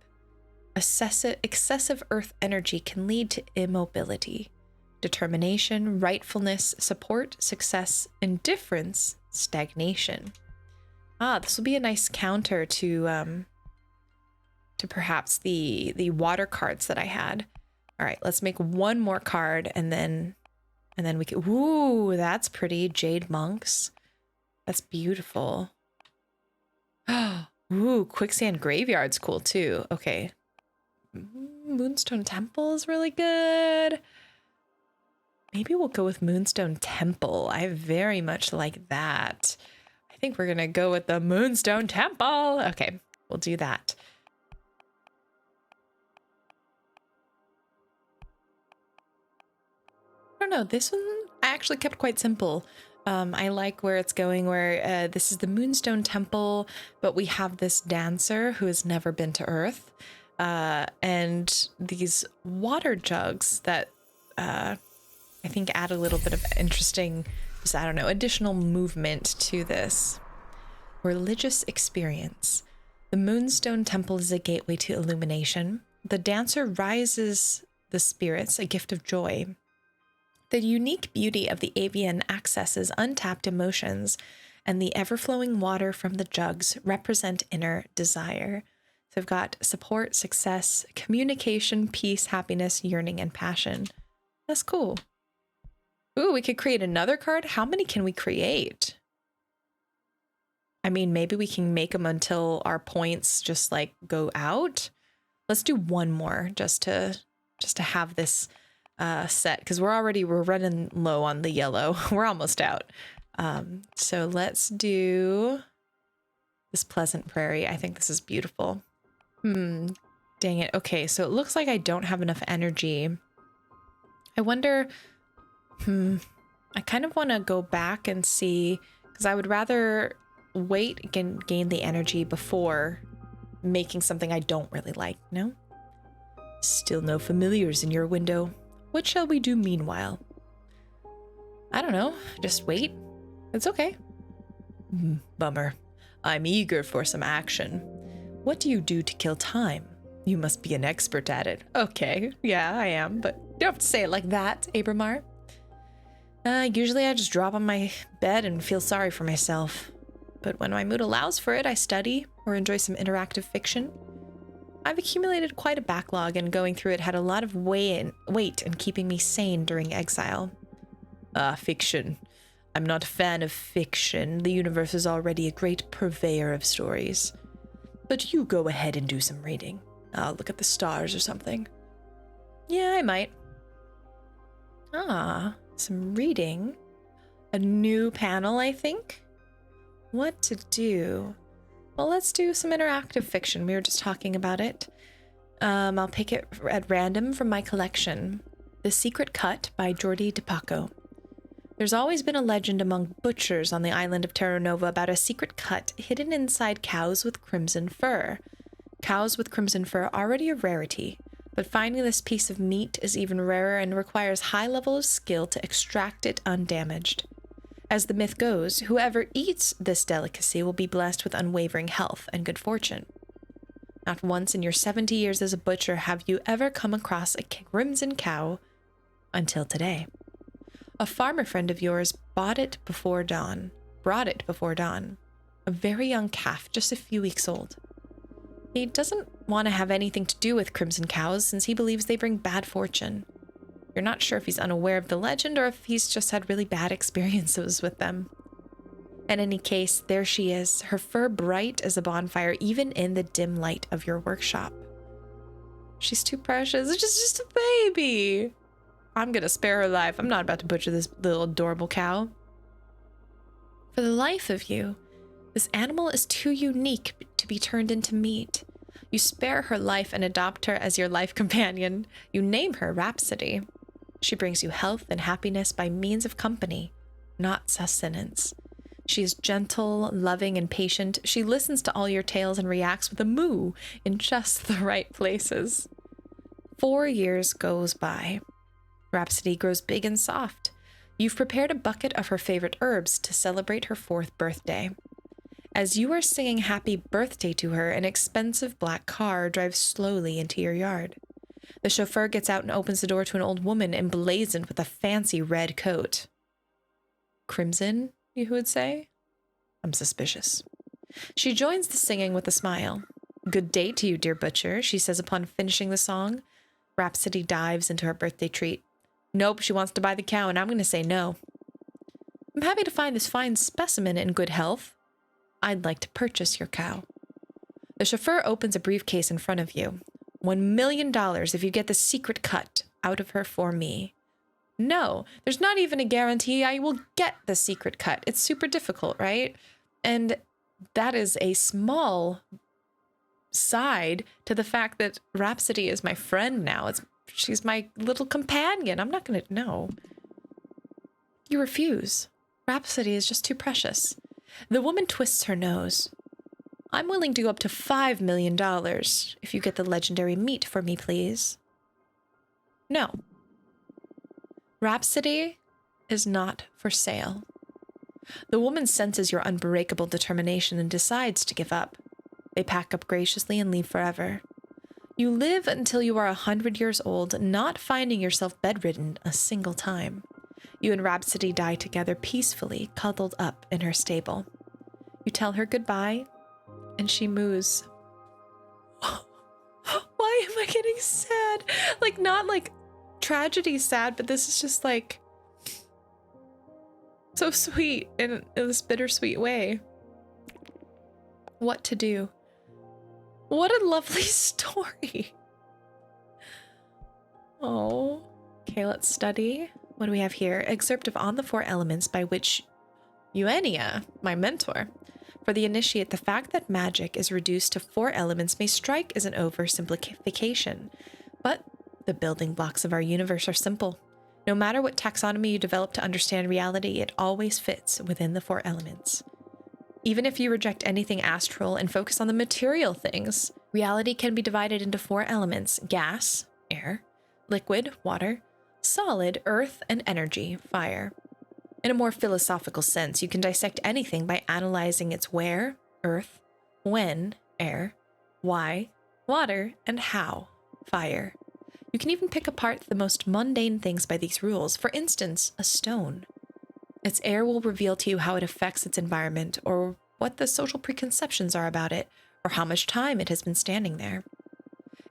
Excessive earth energy can lead to immobility. Determination, rightfulness, support, success, indifference, stagnation. This will be a nice counter to perhaps the water cards that I had. All right, let's make one more card and then we can, ooh, that's pretty. Jade Monks. That's beautiful. Ooh, Quicksand Graveyard's cool too. Okay. Moonstone Temple is really good. Maybe we'll go with Moonstone Temple. I very much like that. I think we're gonna go with the Moonstone Temple. Okay, we'll do that. I don't know, this one I actually kept quite simple. I like where it's going, where this is the Moonstone Temple, but we have this dancer who has never been to Earth, and these water jugs that I think add a little bit of interesting, just, I don't know, additional movement to this. Religious experience. The Moonstone Temple is a gateway to illumination. The dancer rises the spirits, a gift of joy. The unique beauty of the avian accesses untapped emotions, and the ever-flowing water from the jugs represent inner desire. So we've got support, success, communication, peace, happiness, yearning, and passion. That's cool. Ooh, we could create another card. How many can we create? I mean, maybe we can make them until our points just like go out. Let's do one more just to have this set, because we're running low on the yellow. We're almost out. So let's do this Pleasant Prairie. I think this is beautiful. Dang it. Okay, so it looks like I don't have enough energy. I wonder, I kind of want to go back and see, because I would rather wait and gain the energy before making something I don't really like, no? Still no familiars in your window. What shall we do meanwhile? I don't know. Just wait. It's okay. Bummer. I'm eager for some action. What do you do to kill time? You must be an expert at it. Okay, yeah, I am, but you don't have to say it like that, Abramar. Usually I just drop on my bed and feel sorry for myself. But when my mood allows for it, I study or enjoy some interactive fiction. I've accumulated quite a backlog, and going through it had a lot of weight in keeping me sane during exile. Fiction. I'm not a fan of fiction. The universe is already a great purveyor of stories. But you go ahead and do some reading. I'll look at the stars or something. Yeah, I might. Some reading. A new panel, I think. What to do? Well, let's do some interactive fiction. We were just talking about it. I'll pick it at random from my collection. The Secret Cut by Jordi DePaco. There's always been a legend among butchers on the island of Terra Nova about a secret cut hidden inside cows with crimson fur. Cows with crimson fur are already a rarity, but finding this piece of meat is even rarer and requires high level of skill to extract it undamaged. As the myth goes, whoever eats this delicacy will be blessed with unwavering health and good fortune. Not once in your 70 years as a butcher have you ever come across a crimson cow until today. A farmer friend of yours brought it before dawn. A very young calf, just a few weeks old. He doesn't want to have anything to do with crimson cows since he believes they bring bad fortune. You're not sure if he's unaware of the legend or if he's just had really bad experiences with them. In any case, there she is, her fur bright as a bonfire, even in the dim light of your workshop. She's too precious. It's just a baby. I'm gonna spare her life. I'm not about to butcher this little adorable cow. For the life of you, this animal is too unique to be turned into meat. You spare her life and adopt her as your life companion. You name her Rhapsody. She brings you health and happiness by means of company, not sustenance. She is gentle, loving, and patient. She listens to all your tales and reacts with a moo in just the right places. 4 years goes by. Rhapsody grows big and soft. You've prepared a bucket of her favorite herbs to celebrate her 4th birthday. As you are singing happy birthday to her, an expensive black car drives slowly into your yard. The chauffeur gets out and opens the door to an old woman emblazoned with a fancy red coat. Crimson, you would say? I'm suspicious. She joins the singing with a smile. Good day to you, dear butcher, she says upon finishing the song. Rhapsody dives into her birthday treat. Nope, she wants to buy the cow, and I'm going to say no. I'm happy to find this fine specimen in good health. I'd like to purchase your cow. The chauffeur opens a briefcase in front of you. $1 million if you get the secret cut out of her for me. No, there's not even a guarantee I will get the secret cut. It's super difficult, right? And that is a small side to the fact that Rhapsody is my friend now. She's my little companion. I'm not going to know. You refuse. Rhapsody is just too precious. The woman twists her nose. I'm willing to go up to $5 million if you get the legendary meat for me, please. No. Rhapsody is not for sale. The woman senses your unbreakable determination and decides to give up. They pack up graciously and leave forever. You live until you are 100 years old, not finding yourself bedridden a single time. You and Rhapsody die together peacefully, cuddled up in her stable. You tell her goodbye, and she moos. Why am I getting sad? Like, not like tragedy sad, but this is just like so sweet in this bittersweet way. What to do? What a lovely story. Oh, okay, let's study. What do we have here? Excerpt of On the Four Elements by Witch Eugenia, my mentor. For the initiate, the fact that magic is reduced to 4 elements may strike as an oversimplification, but the building blocks of our universe are simple. No matter what taxonomy you develop to understand reality, it always fits within the 4 elements. Even if you reject anything astral and focus on the material things, reality can be divided into 4 elements: gas, air, liquid, water, solid, earth, and energy, fire. In a more philosophical sense, you can dissect anything by analyzing its where, earth, when, air, why, water, and how, fire. You can even pick apart the most mundane things by these rules. For instance, a stone. Its air will reveal to you how it affects its environment, or what the social preconceptions are about it, or how much time it has been standing there.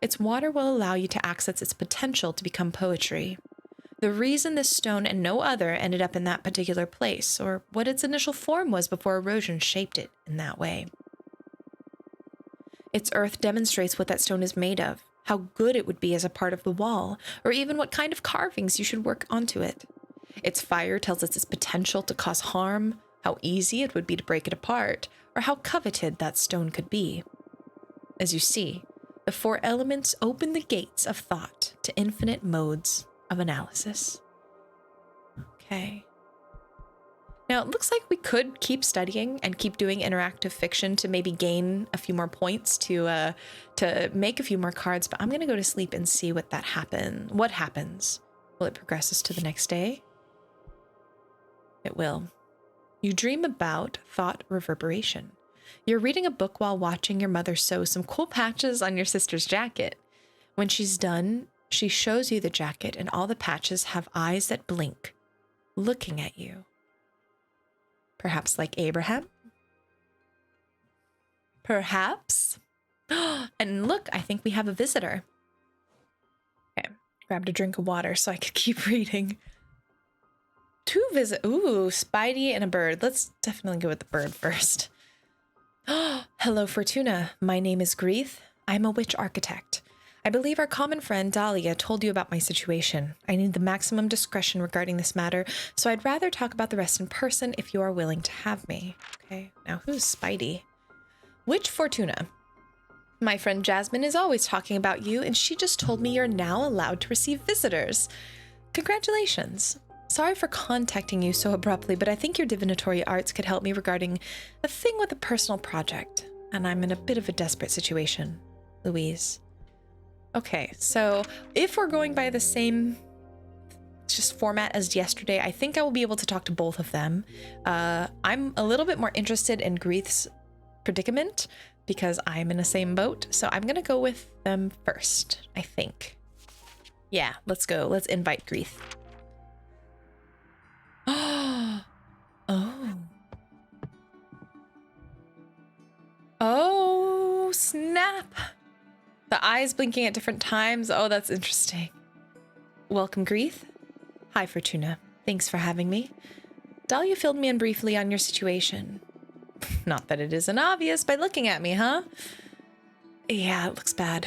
Its water will allow you to access its potential to become poetry. The reason this stone and no other ended up in that particular place, or what its initial form was before erosion shaped it in that way. Its earth demonstrates what that stone is made of, how good it would be as a part of the wall, or even what kind of carvings you should work onto it. Its fire tells us its potential to cause harm, how easy it would be to break it apart, or how coveted that stone could be. As you see, the 4 elements open the gates of thought to infinite modes of analysis. Okay. Now, it looks like we could keep studying and keep doing interactive fiction to maybe gain a few more points to make a few more cards, but I'm going to go to sleep and see what what happens. Will it progress us to the next day? It will. You dream about thought reverberation. You're reading a book while watching your mother sew some cool patches on your sister's jacket. When she's done, she shows you the jacket, and all the patches have eyes that blink, looking at you. Perhaps like Abraham? Perhaps? And look, I think we have a visitor. Okay, grabbed a drink of water so I could keep reading. Ooh, Spidey and a bird. Let's definitely go with the bird first. Hello, Fortuna. My name is Greth. I'm a witch architect. I believe our common friend Dahlia told you about my situation. I need the maximum discretion regarding this matter, so I'd rather talk about the rest in person if you are willing to have me. Okay, now who's Spidey? Witch Fortuna. My friend Jasmine is always talking about you, and she just told me you're now allowed to receive visitors. Congratulations. Sorry for contacting you so abruptly, but I think your divinatory arts could help me regarding a thing with a personal project, and I'm in a bit of a desperate situation. Louise. Okay, so if we're going by the same just format as yesterday, I think I will be able to talk to both of them. I'm a little bit more interested in Greth's predicament because I'm in the same boat, so I'm gonna go with them first, I think. Yeah, let's go. Let's invite Greth. Oh, snap. The eyes blinking at different times. Oh, that's interesting. Welcome, Greth. Hi, Fortuna. Thanks for having me. Dahlia filled me in briefly on your situation. Not that it isn't obvious by looking at me, huh? Yeah, it looks bad.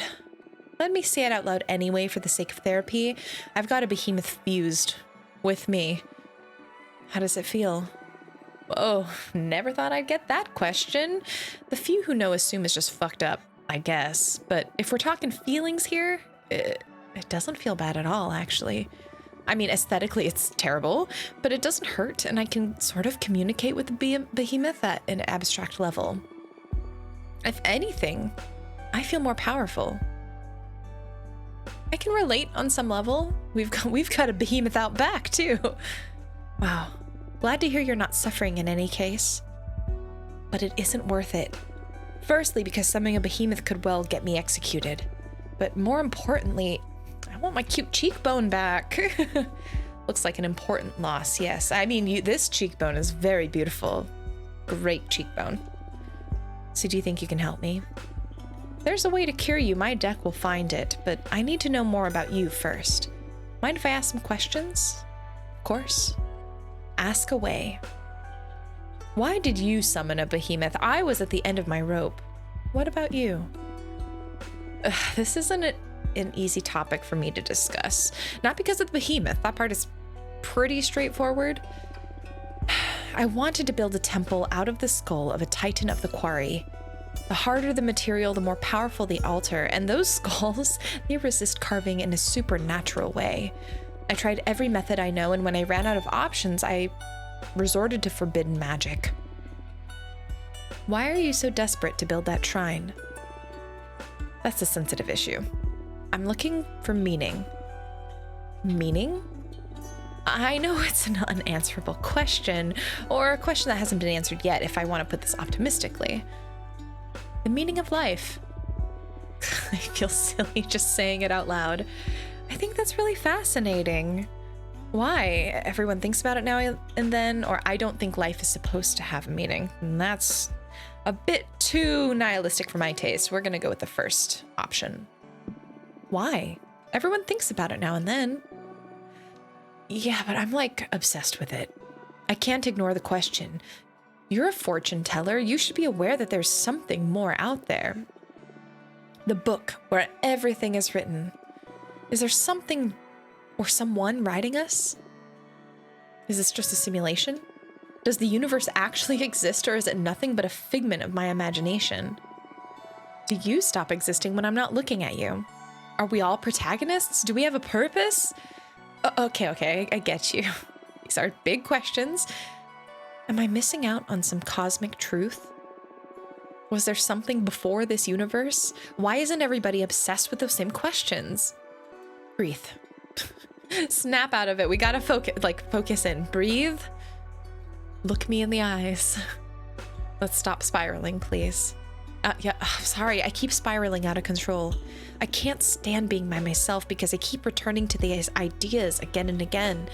Let me say it out loud anyway for the sake of therapy. I've got a behemoth fused with me. How does it feel? Oh, never thought I'd get that question. The few who know assume it's just fucked up, I guess. But if we're talking feelings here, it doesn't feel bad at all, actually. I mean, aesthetically, it's terrible, but it doesn't hurt, and I can sort of communicate with the behemoth at an abstract level. If anything, I feel more powerful. I can relate on some level. We've got a behemoth out back, too. Wow. Glad to hear you're not suffering in any case. But it isn't worth it. Firstly, because summoning a behemoth could well get me executed. But more importantly, I want my cute cheekbone back. Looks like an important loss, yes. I mean, this cheekbone is very beautiful. Great cheekbone. So do you think you can help me? There's a way to cure you. My deck will find it, but I need to know more about you first. Mind if I ask some questions? Of course. Ask away. Why did you summon a behemoth? I was at the end of my rope. What about you? This isn't an easy topic for me to discuss. Not because of the behemoth. That part is pretty straightforward. I wanted to build a temple out of the skull of a titan of the quarry. The harder the material, the more powerful the altar, and those skulls, they resist carving in a supernatural way. I tried every method I know, and when I ran out of options, I resorted to forbidden magic. Why are you so desperate to build that shrine? That's a sensitive issue. I'm looking for meaning. Meaning? I know it's an unanswerable question, or a question that hasn't been answered yet if I want to put this optimistically. The meaning of life. I feel silly just saying it out loud. I think that's really fascinating. Why? Everyone thinks about it now and then, or I don't think life is supposed to have a meaning. And that's a bit too nihilistic for my taste. We're gonna go with the first option. Why? Everyone thinks about it now and then. Yeah, but I'm like obsessed with it. I can't ignore the question. You're a fortune teller. You should be aware that there's something more out there. The book where everything is written. Is there something or someone writing us? Is this just a simulation? Does the universe actually exist, or is it nothing but a figment of my imagination? Do you stop existing when I'm not looking at you? Are we all protagonists? Do we have a purpose? Okay, I get you. These are big questions. Am I missing out on some cosmic truth? Was there something before this universe? Why isn't everybody obsessed with those same questions? Breathe. Snap out of it. We gotta focus in. Breathe. Look me in the eyes. Let's stop spiraling, please. Yeah, sorry, I keep spiraling out of control. I can't stand being by myself because I keep returning to these ideas again and again.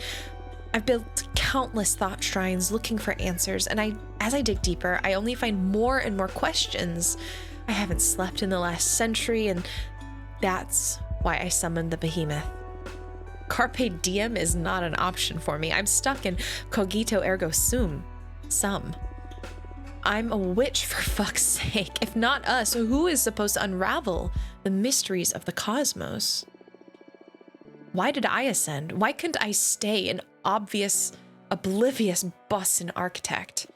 I've built countless thought shrines looking for answers, and as I dig deeper, I only find more and more questions. I haven't slept in the last century, and that's why I summoned the behemoth. Carpe diem is not an option for me. I'm stuck in cogito ergo sum. I'm a witch, for fuck's sake. If not us, who is supposed to unravel the mysteries of the cosmos? Why did I ascend? Why couldn't I stay an oblivious boss and architect?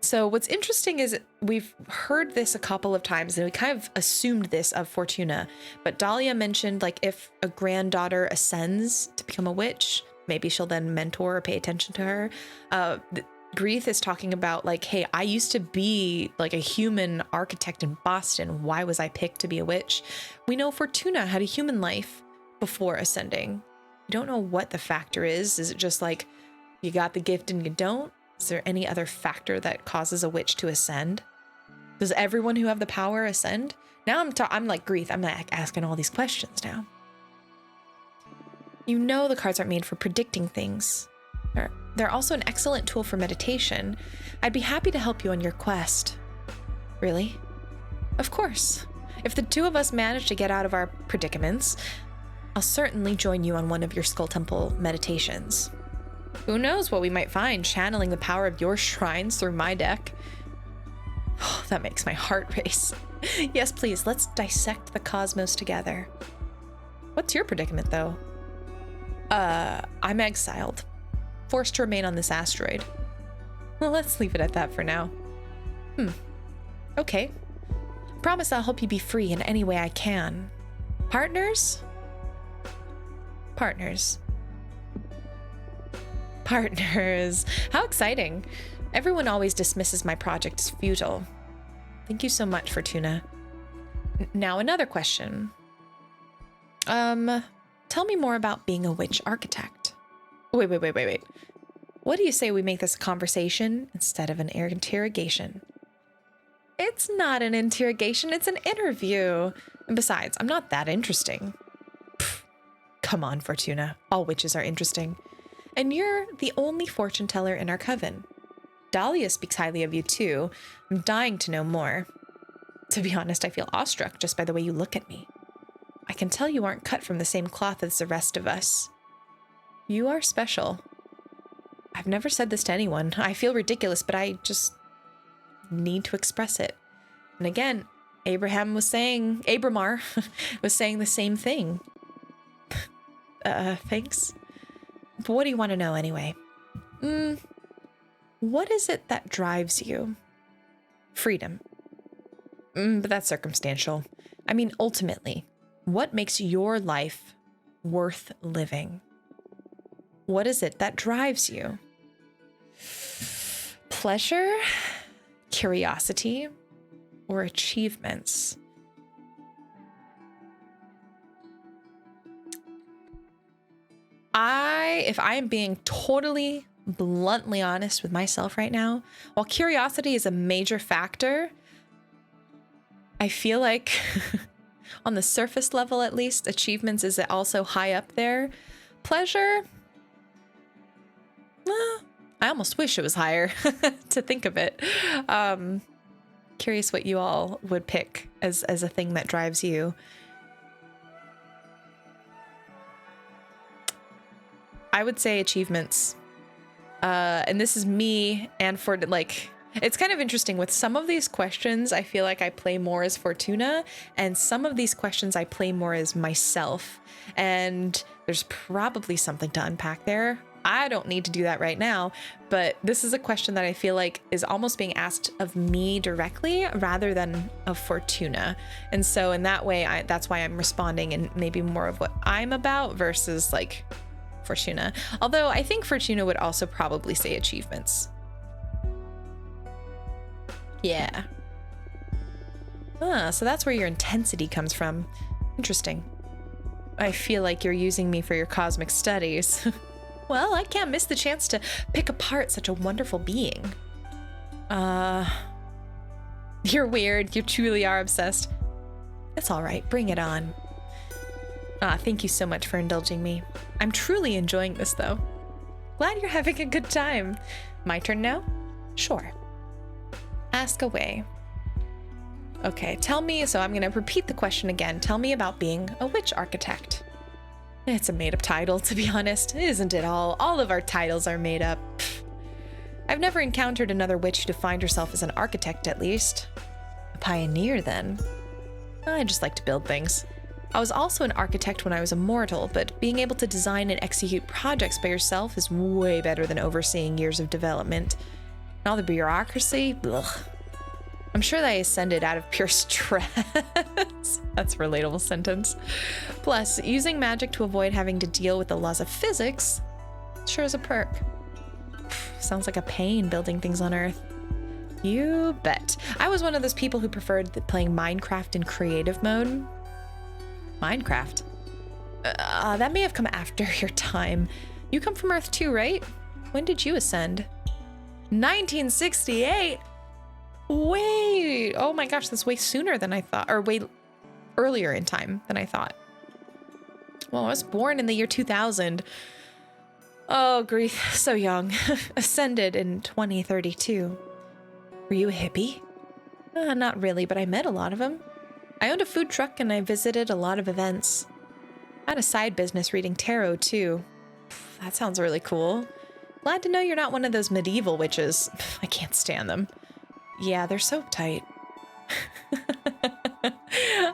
So what's interesting is we've heard this a couple of times and we kind of assumed this of Fortuna, but Dahlia mentioned like if a granddaughter ascends to become a witch, maybe she'll then mentor or pay attention to her. Greth is talking about like, hey, I used to be like a human architect in Boston. Why was I picked to be a witch? We know Fortuna had a human life before ascending. We don't know what the factor is. Is it just like you got the gift and you don't? Is there any other factor that causes a witch to ascend? Does everyone who have the power ascend? Now I'm like Greth. I'm like asking all these questions now. You know the cards aren't made for predicting things. They're also an excellent tool for meditation. I'd be happy to help you on your quest. Really? Of course. If the two of us manage to get out of our predicaments, I'll certainly join you on one of your Skull Temple meditations. Who knows what we might find channeling the power of your shrines through my deck. Oh, that makes my heart race. Yes, please, let's dissect the cosmos together. What's your predicament, though? I'm exiled. Forced to remain on this asteroid. Well, let's leave it at that for now. Okay. Promise I'll help you be free in any way I can. Partners? Partners. Partners. How exciting. Everyone always dismisses my project as futile. Thank you so much, Fortuna. Now another question. Tell me more about being a witch architect. Wait. What do you say we make this a conversation instead of an interrogation? It's not an interrogation, it's an interview. And besides, I'm not that interesting. Pfft, come on, Fortuna. All witches are interesting. And you're the only fortune teller in our coven. Dahlia speaks highly of you too. I'm dying to know more. To be honest, I feel awestruck just by the way you look at me. I can tell you aren't cut from the same cloth as the rest of us. You are special. I've never said this to anyone. I feel ridiculous, but I just need to express it. And again, Abramar was saying the same thing. Thanks. But what do you want to know anyway? What is it that drives you? Freedom. But that's circumstantial. I mean, ultimately, what makes your life worth living? What is it that drives you? Pleasure, curiosity, or achievements? If I am being totally bluntly honest with myself right now, while curiosity is a major factor, I feel like on the surface level, at least, achievements is also high up there. Pleasure, I almost wish it was higher to think of it. Curious what you all would pick as a thing that drives you. I would say achievements. And this is me, and for like, it's kind of interesting with some of these questions, I feel like I play more as Fortuna, and some of these questions I play more as myself. And there's probably something to unpack there. I don't need to do that right now, but this is a question that I feel like is almost being asked of me directly rather than of Fortuna. And so in that way, that's why I'm responding and maybe more of what I'm about versus like Fortuna. Although I think Fortuna would also probably say achievements. Yeah. So that's where your intensity comes from. Interesting. I feel like you're using me for your cosmic studies. Well, I can't miss the chance to pick apart such a wonderful being. You're weird. You truly are obsessed. It's all right. Bring it on. Thank you so much for indulging me. I'm truly enjoying this, though. Glad you're having a good time. My turn now? Sure. Ask away. Okay, tell me, so I'm going to repeat the question again. Tell me about being a witch architect. It's a made-up title, to be honest. Isn't it all? All of our titles are made up. I've never encountered another witch who defined herself as an architect, at least. A pioneer, then. I just like to build things. I was also an architect when I was a mortal, but being able to design and execute projects by yourself is way better than overseeing years of development. And all the bureaucracy, ugh. I'm sure that I ascended out of pure stress. That's a relatable sentence. Plus, using magic to avoid having to deal with the laws of physics sure is a perk. Sounds like a pain building things on Earth. You bet. I was one of those people who preferred playing Minecraft in creative mode. Minecraft? That may have come after your time. You come from Earth too, right? When did you ascend? 1968? Wait, oh my gosh, that's way sooner than I thought, or way earlier in time than I thought. Well, I was born in the year 2000. Oh, grief, so young. Ascended in 2032. Were you a hippie? Not really, but I met a lot of them. I owned a food truck and I visited a lot of events. I had a side business reading tarot too. That sounds really cool. Glad to know you're not one of those medieval witches. I can't stand them. Yeah, they're so uptight.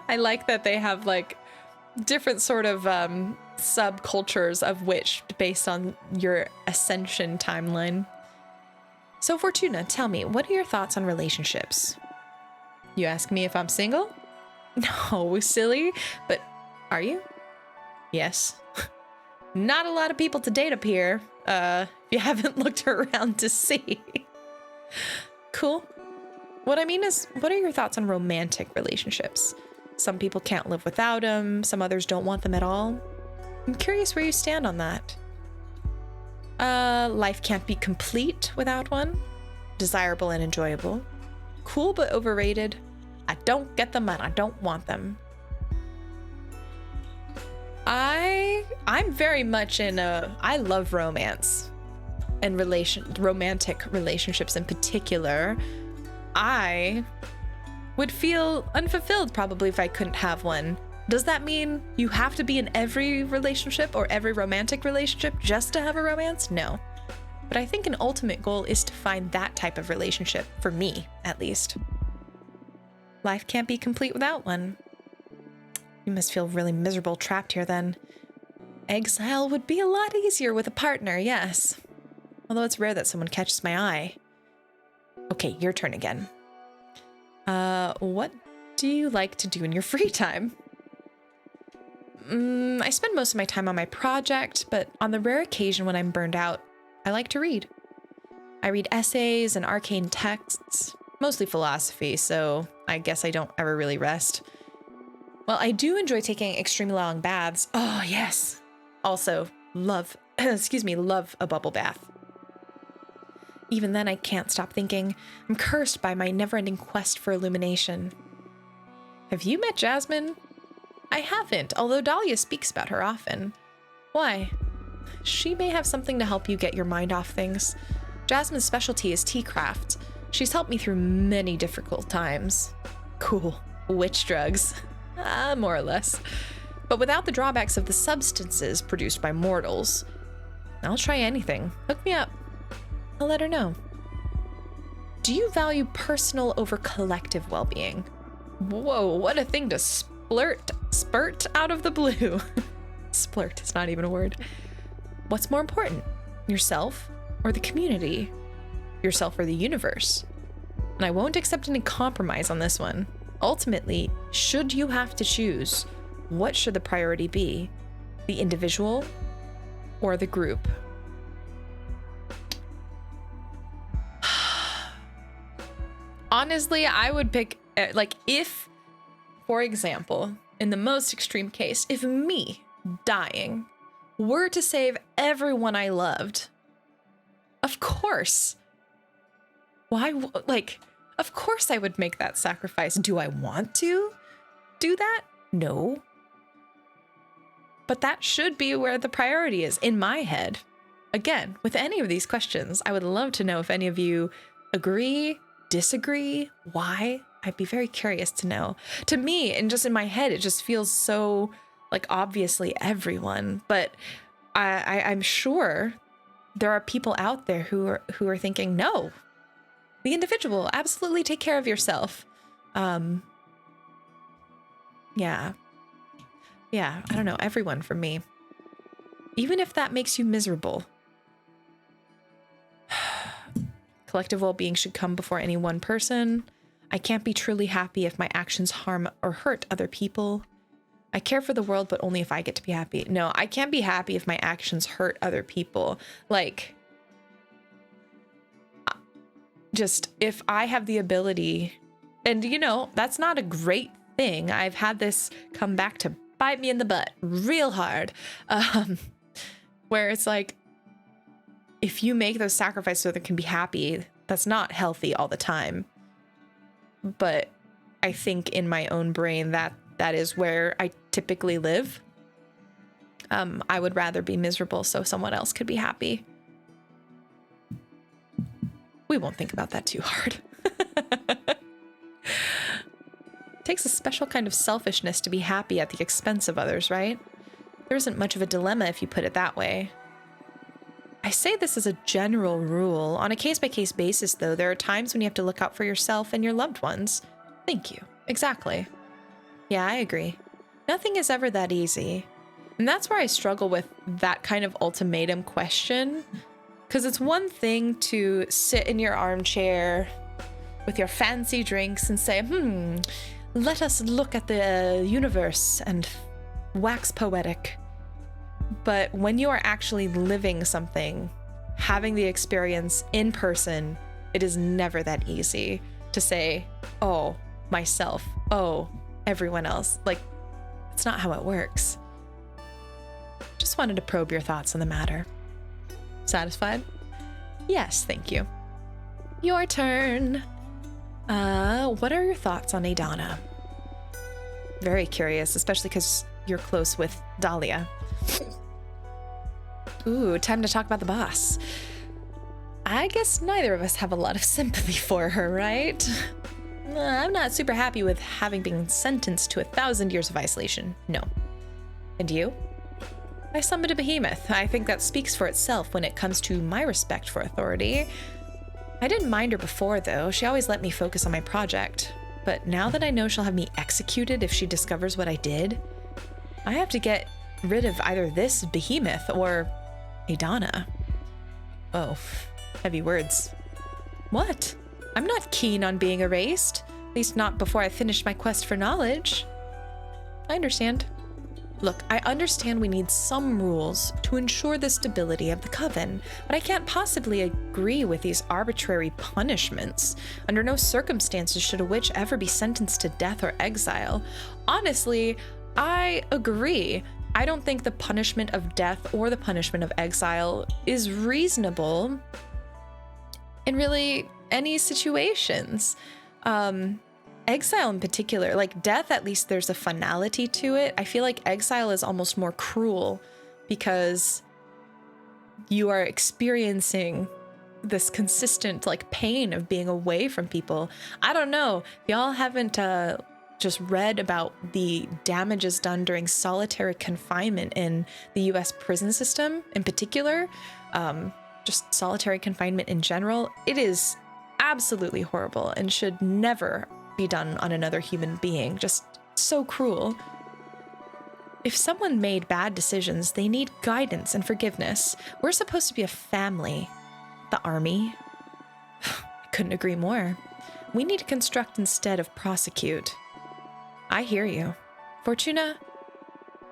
I like that they have like different sort of subcultures of witch based on your ascension timeline. So Fortuna, tell me, what are your thoughts on relationships? You ask me if I'm single? No, silly, but are you? Yes. Not a lot of people to date up here. If you haven't looked around to see. Cool. What I mean is, what are your thoughts on romantic relationships? Some people can't live without them. Some others don't want them at all. I'm curious where you stand on that. Life can't be complete without one. Desirable and enjoyable. Cool but overrated. I don't get them and I don't want them. I'm very much in I love romance and romantic relationships in particular. I would feel unfulfilled probably if I couldn't have one. Does that mean you have to be in every relationship or every romantic relationship just to have a romance? No. But I think an ultimate goal is to find that type of relationship, for me, at least. Life can't be complete without one. You must feel really miserable trapped here then. Exile would be a lot easier with a partner, yes. Although it's rare that someone catches my eye. Okay, your turn again. What do you like to do in your free time? I spend most of my time on my project, but on the rare occasion when I'm burned out, I like to read. I read essays and arcane texts, mostly philosophy, so I guess I don't ever really rest. Well, I do enjoy taking extremely long baths. Oh, yes. Also, love a bubble bath. Even then, I can't stop thinking. I'm cursed by my never-ending quest for illumination. Have you met Jasmine? I haven't, although Dahlia speaks about her often. Why? She may have something to help you get your mind off things. Jasmine's specialty is tea craft. She's helped me through many difficult times. Cool. Witch drugs. More or less. But without the drawbacks of the substances produced by mortals. I'll try anything. Hook me up. I'll let her know. Do you value personal over collective well-being? Whoa, what a thing to spurt out of the blue. Splurt is not even a word. What's more important, yourself or the community? Yourself or the universe? And I won't accept any compromise on this one. Ultimately, should you have to choose, what should the priority be? The individual or the group? Honestly, I would pick, like, if, for example, in the most extreme case, if me dying were to save everyone I loved, of course. Why, like, of course I would make that sacrifice. Do I want to do that? No. But that should be where the priority is in my head. Again, with any of these questions, I would love to know if any of you agree, disagree, why. I'd be very curious to know. To me, and just in my head, it just feels so like obviously everyone, but I'm sure there are people out there who are thinking, no, the individual, absolutely take care of yourself. Yeah, I don't know, everyone for me. Even if that makes you miserable. Collective well-being should come before any one person. I can't be truly happy if my actions harm or hurt other people. I care for the world, but only if I get to be happy. No, I can't be happy if my actions hurt other people. Like, just if I have the ability, and you know, that's not a great thing. I've had this come back to bite me in the butt real hard. Where it's like, if you make those sacrifices so they can be happy, that's not healthy all the time. But I think in my own brain that is where I typically live. I would rather be miserable so someone else could be happy. We won't think about that too hard. It takes a special kind of selfishness to be happy at the expense of others, right? There isn't much of a dilemma if you put it that way. I say this as a general rule. On a case-by-case basis, though, there are times when you have to look out for yourself and your loved ones. Thank you. Exactly. Yeah, I agree. Nothing is ever that easy. And that's where I struggle with that kind of ultimatum question. Because it's one thing to sit in your armchair with your fancy drinks and say, let us look at the universe and wax poetic. But when you are actually living something, having the experience in person, it is never that easy to say, oh, myself, oh, everyone else. Like, it's not how it works. Just wanted to probe your thoughts on the matter. Satisfied? Yes, thank you. Your turn. What are your thoughts on Adana? Very curious, especially because you're close with Dahlia. Ooh, time to talk about the boss. I guess neither of us have a lot of sympathy for her, right? I'm not super happy with having been sentenced to 1,000 years of isolation. No. And you? I summoned a behemoth. I think that speaks for itself when it comes to my respect for authority. I didn't mind her before, though. She always let me focus on my project. But now that I know she'll have me executed if she discovers what I did, I have to get rid of either this behemoth or Adana. Oh, heavy words. What? I'm not keen on being erased. At least not before I finish my quest for knowledge. I understand. Look, I understand we need some rules to ensure the stability of the coven, but I can't possibly agree with these arbitrary punishments. Under no circumstances should a witch ever be sentenced to death or exile. Honestly, I agree. I don't think the punishment of death or the punishment of exile is reasonable in really any situations. Exile in particular, like death, at least there's a finality to it. I feel like exile is almost more cruel because you are experiencing this consistent like pain of being away from people. I don't know. Y'all haven't just read about the damages done during solitary confinement in the US prison system in particular, just solitary confinement in general. It is absolutely horrible and should never be done on another human being. Just so cruel. If someone made bad decisions, they need guidance and forgiveness. We're supposed to be a family. The army. I couldn't agree more. We need to construct instead of prosecute. I hear you. Fortuna,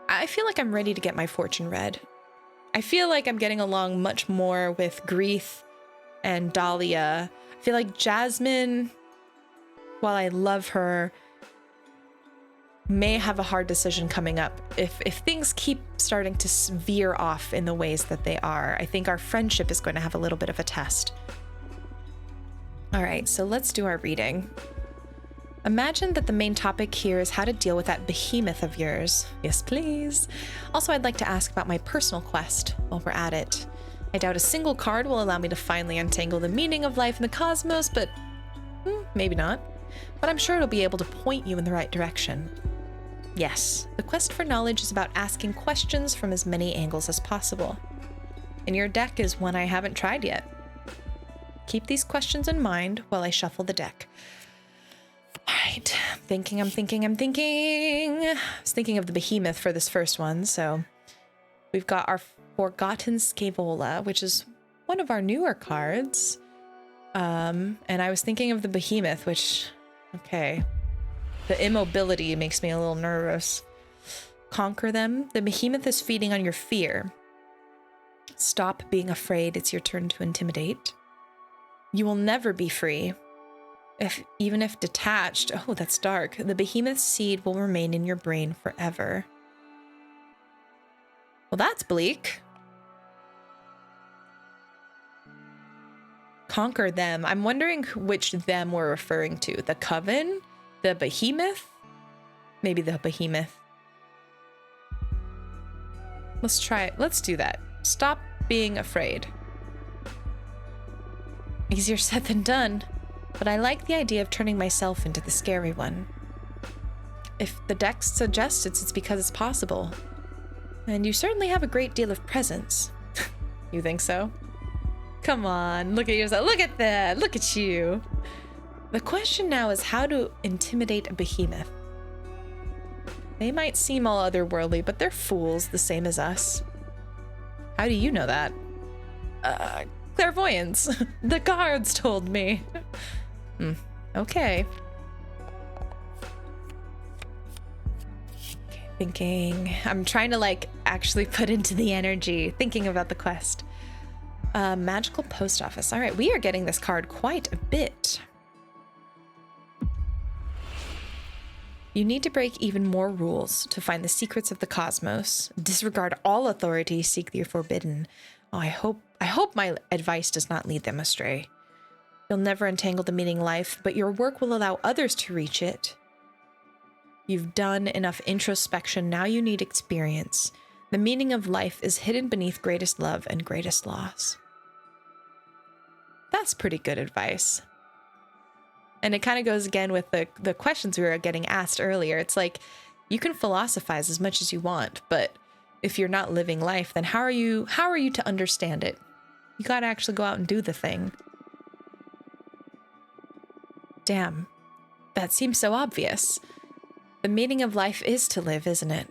I feel like I'm ready to get my fortune read. I feel like I'm getting along much more with Greth and Dahlia. I feel like Jasmine, while I love her, may have a hard decision coming up. If things keep starting to veer off in the ways that they are, I think our friendship is going to have a little bit of a test. All right, so let's do our reading. Imagine that the main topic here is how to deal with that behemoth of yours. Yes, please. Also, I'd like to ask about my personal quest while we're at it. I doubt a single card will allow me to finally untangle the meaning of life in the cosmos, but maybe not. But I'm sure it'll be able to point you in the right direction. Yes, the quest for knowledge is about asking questions from as many angles as possible. And your deck is one I haven't tried yet. Keep these questions in mind while I shuffle the deck. All right, I'm thinking. I was thinking of the behemoth for this first one, so we've got our Forgotten Scaevola, which is one of our newer cards. And I was thinking of the behemoth, which, okay, the immobility makes me a little nervous. Conquer them. The behemoth is feeding on your fear. Stop being afraid. It's your turn to intimidate. You will never be free. Even if detached, oh, that's dark. The behemoth's seed will remain in your brain forever. Well, that's bleak. Conquer them. I'm wondering which them we're referring to. The Coven? The behemoth? Maybe the behemoth. Let's try it. Let's do that. Stop being afraid. Easier said than done. But I like the idea of turning myself into the scary one. If the deck suggests it's because it's possible. And you certainly have a great deal of presence. You think so? Come on, look at yourself. Look at that. Look at you. The question now is how to intimidate a behemoth. They might seem all otherworldly, but they're fools the same as us. How do you know that? Clairvoyance. The cards told me. Okay. Thinking. I'm trying to actually put into the energy, thinking about the quest. Magical post office. All right, we are getting this card quite a bit. You need to break even more rules to find the secrets of the cosmos. Disregard all authority, seek the forbidden. Oh, I hope my advice does not lead them astray. You'll never untangle the meaning life, but your work will allow others to reach it. You've done enough introspection, now you need experience. The meaning of life is hidden beneath greatest love and greatest loss. That's pretty good advice. And it kind of goes again with the questions we were getting asked earlier. It's like, you can philosophize as much as you want, but if you're not living life, then how are you to understand it? You gotta actually go out and do the thing. Damn, that seems so obvious. The meaning of life is to live, isn't it?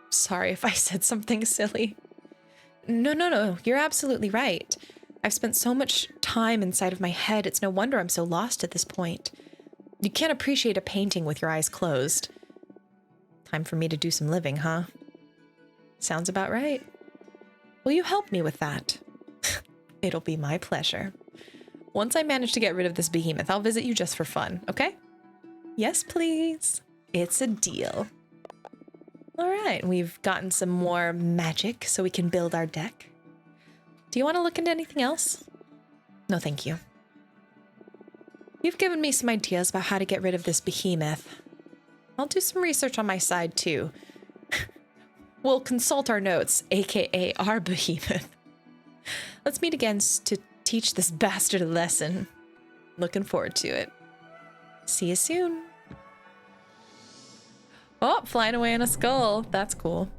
Sorry if I said something silly. No, you're absolutely right. I've spent so much time inside of my head, it's no wonder I'm so lost at this point. You can't appreciate a painting with your eyes closed. Time for me to do some living, huh? Sounds about right. Will you help me with that? It'll be my pleasure. Once I manage to get rid of this behemoth, I'll visit you just for fun, okay? Yes, please. It's a deal. All right, we've gotten some more magic so we can build our deck. Do you want to look into anything else? No, thank you. You've given me some ideas about how to get rid of this behemoth. I'll do some research on my side, too. We'll consult our notes, aka our behemoth. Let's meet again to teach this bastard a lesson. Looking forward to it. See you soon. Oh, flying away in a skull. That's cool.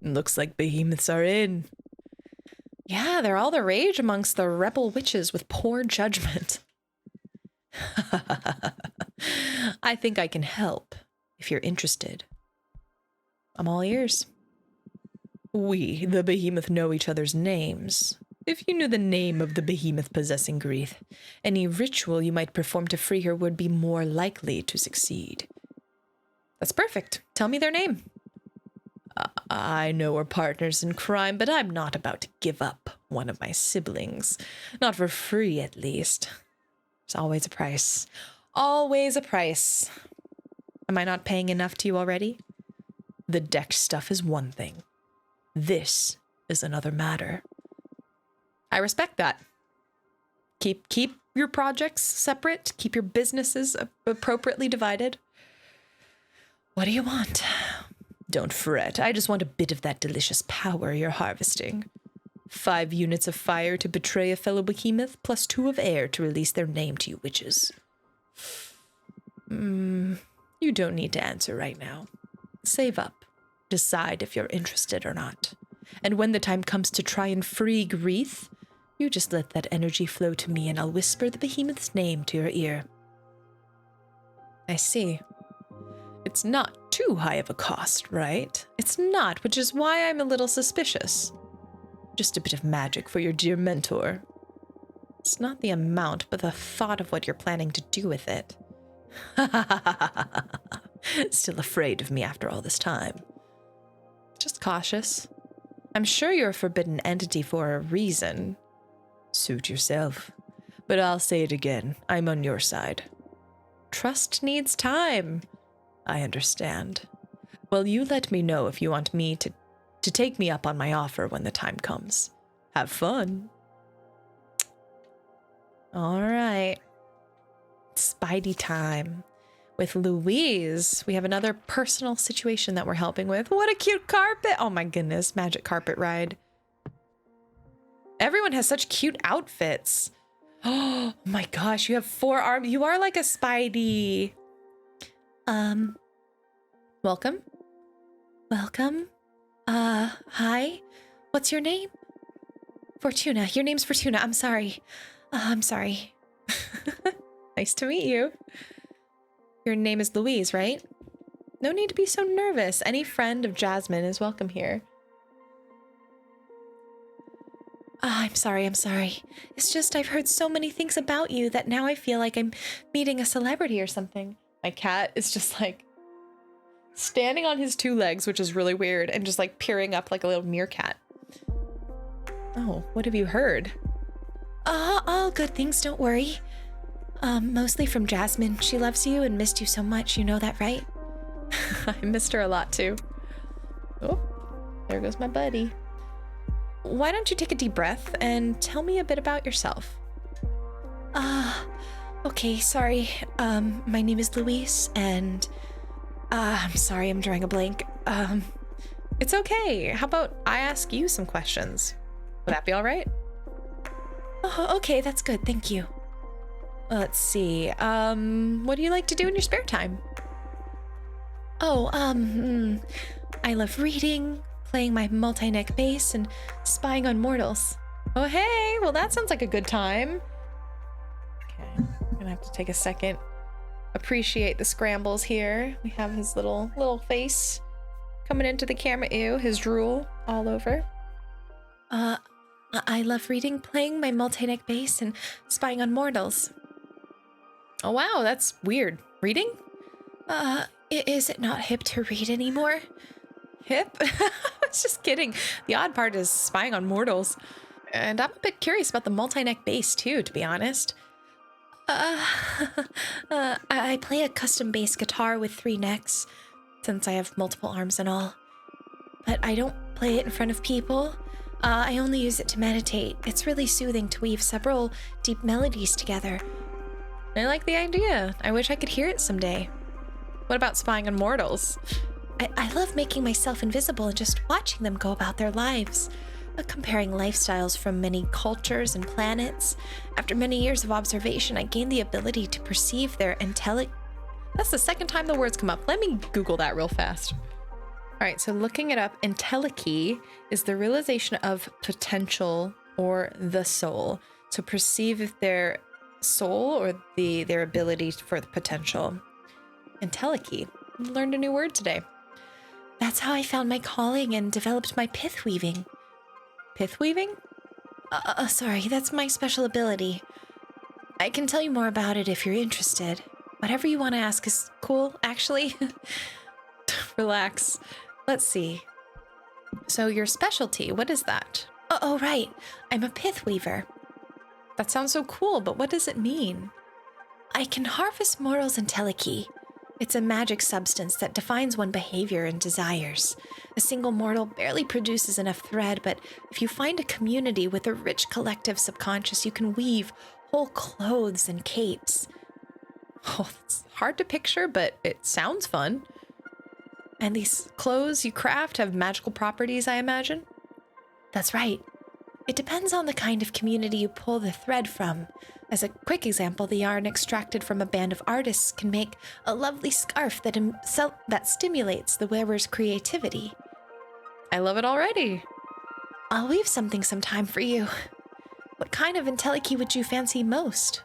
Looks like behemoths are in. Yeah, they're all the rage amongst the rebel witches with poor judgment. I think I can help, if you're interested. I'm all ears. We, the behemoth, know each other's names. If you knew the name of the behemoth possessing Greth, any ritual you might perform to free her would be more likely to succeed. That's perfect. Tell me their name. I know we're partners in crime, but I'm not about to give up one of my siblings. Not for free, at least. There's always a price. Always a price. Am I not paying enough to you already? The deck stuff is one thing. This is another matter. I respect that. Keep your projects separate. Keep your businesses appropriately divided. What do you want? Don't fret. I just want a bit of that delicious power you're harvesting. 5 units of fire to betray a fellow behemoth, plus 2 of air to release their name to you witches. You don't need to answer right now. Save up. Decide if you're interested or not. And when the time comes to try and free Greth, you just let that energy flow to me and I'll whisper the behemoth's name to your ear. I see. It's not too high of a cost, right? It's not, which is why I'm a little suspicious. Just a bit of magic for your dear mentor. It's not the amount, but the thought of what you're planning to do with it. Still afraid of me after all this time. Just cautious. I'm sure you're a forbidden entity for a reason. Suit yourself. But I'll say it again. I'm on your side. Trust needs time. I understand. Well, you let me know if you want me to take me up on my offer when the time comes. Have fun. All right. Spidey time. With Louise, we have another personal situation that we're helping with. What a cute carpet. Oh my goodness, magic carpet ride. Everyone has such cute outfits. Oh my gosh, you have 4 arms. You are like a Spidey. Welcome. Welcome. Hi. What's your name? Fortuna. Your name's Fortuna. I'm sorry. I'm sorry. Nice to meet you. Your name is Louise, right? No need to be so nervous. Any friend of Jasmine is welcome here. I'm sorry. It's just I've heard so many things about you that now I feel like I'm meeting a celebrity or something. My cat is just like standing on his 2 legs, which is really weird, and just like peering up like a little meerkat. Oh, what have you heard? All good things, don't worry. Mostly from Jasmine. She loves you and missed you so much, you know that, right? I missed her a lot too. Oh, there goes my buddy. Why don't you take a deep breath and tell me a bit about yourself? Okay, sorry. My name is Louise, and I'm sorry, I'm drawing a blank. It's okay. How about I ask you some questions? Would that be all right? Oh, okay, that's good. Thank you. Let's see. What do you like to do in your spare time? Oh, I love reading, playing my multi-neck bass, and spying on mortals. Oh, hey, well, that sounds like a good time. Okay, I'm gonna have to take a second. Appreciate the scrambles here. We have his little face coming into the camera. Ew, his drool all over. I love reading, playing my multi-neck bass, and spying on mortals. Oh, wow, that's weird. Reading? Is it not hip to read anymore? Hip? I was just kidding. The odd part is spying on mortals. And I'm a bit curious about the multi-neck bass too, to be honest. I play a custom bass guitar with 3 necks, since I have multiple arms and all. But I don't play it in front of people. I only use it to meditate. It's really soothing to weave several deep melodies together. I like the idea. I wish I could hear it someday. What about spying on mortals? I love making myself invisible and just watching them go about their lives. Comparing lifestyles from many cultures and planets. After many years of observation, I gained the ability to perceive their That's the second time the words come up. Let me Google that real fast. All right, so looking it up, entelechy is the realization of potential or the soul. So perceive if their soul or their ability for the potential. Entelechy. Learned a new word today. That's how I found my calling and developed my pith weaving. Pith weaving? Sorry, that's my special ability. I can tell you more about it if you're interested. Whatever you want to ask is cool, actually. Relax. Let's see. So your specialty, what is that? Oh, right. I'm a pith weaver. That sounds so cool, but what does it mean? I can harvest mortal's entelechy. It's a magic substance that defines one's behavior and desires. A single mortal barely produces enough thread, but if you find a community with a rich collective subconscious, you can weave whole clothes and capes. Oh, it's hard to picture, but it sounds fun. And these clothes you craft have magical properties, I imagine? That's right. It depends on the kind of community you pull the thread from. As a quick example, the yarn extracted from a band of artists can make a lovely scarf that stimulates the wearer's creativity. I love it already. I'll weave something sometime for you. What kind of entelechy would you fancy most?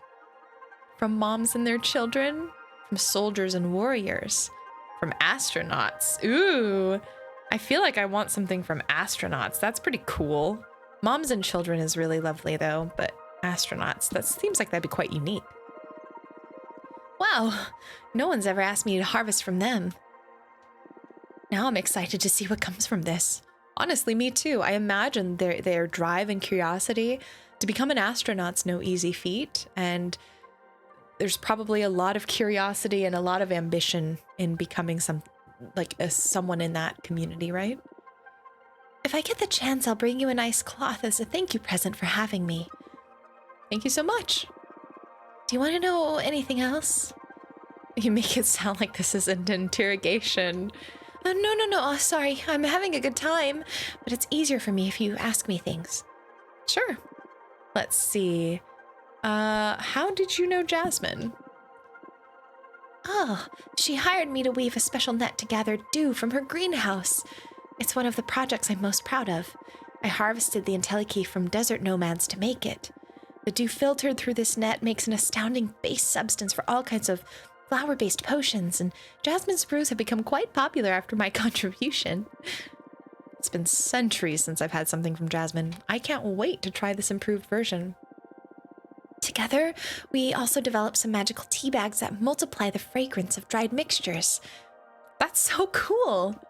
From moms and their children, from soldiers and warriors, from astronauts. Ooh, I feel like I want something from astronauts. That's pretty cool. Moms and children is really lovely though, but astronauts, that seems like that'd be quite unique. Wow, no one's ever asked me to harvest from them. Now I'm excited to see what comes from this. Honestly, me too. I imagine their drive and curiosity to become an astronaut's no easy feat, and there's probably a lot of curiosity and a lot of ambition in becoming someone in that community, right? If I get the chance, I'll bring you a nice cloth as a thank you present for having me. Thank you so much. Do you want to know anything else? You make it sound like this is an interrogation. No. Oh, sorry. I'm having a good time, but it's easier for me if you ask me things. Sure. Let's see. How did you know Jasmine? Oh, she hired me to weave a special net to gather dew from her greenhouse. It's one of the projects I'm most proud of. I harvested the entelechy from desert nomads to make it. The dew filtered through this net makes an astounding base substance for all kinds of flower-based potions, and Jasmine brews have become quite popular after my contribution. It's been centuries since I've had something from Jasmine. I can't wait to try this improved version. Together, we also developed some magical tea bags that multiply the fragrance of dried mixtures. That's so cool!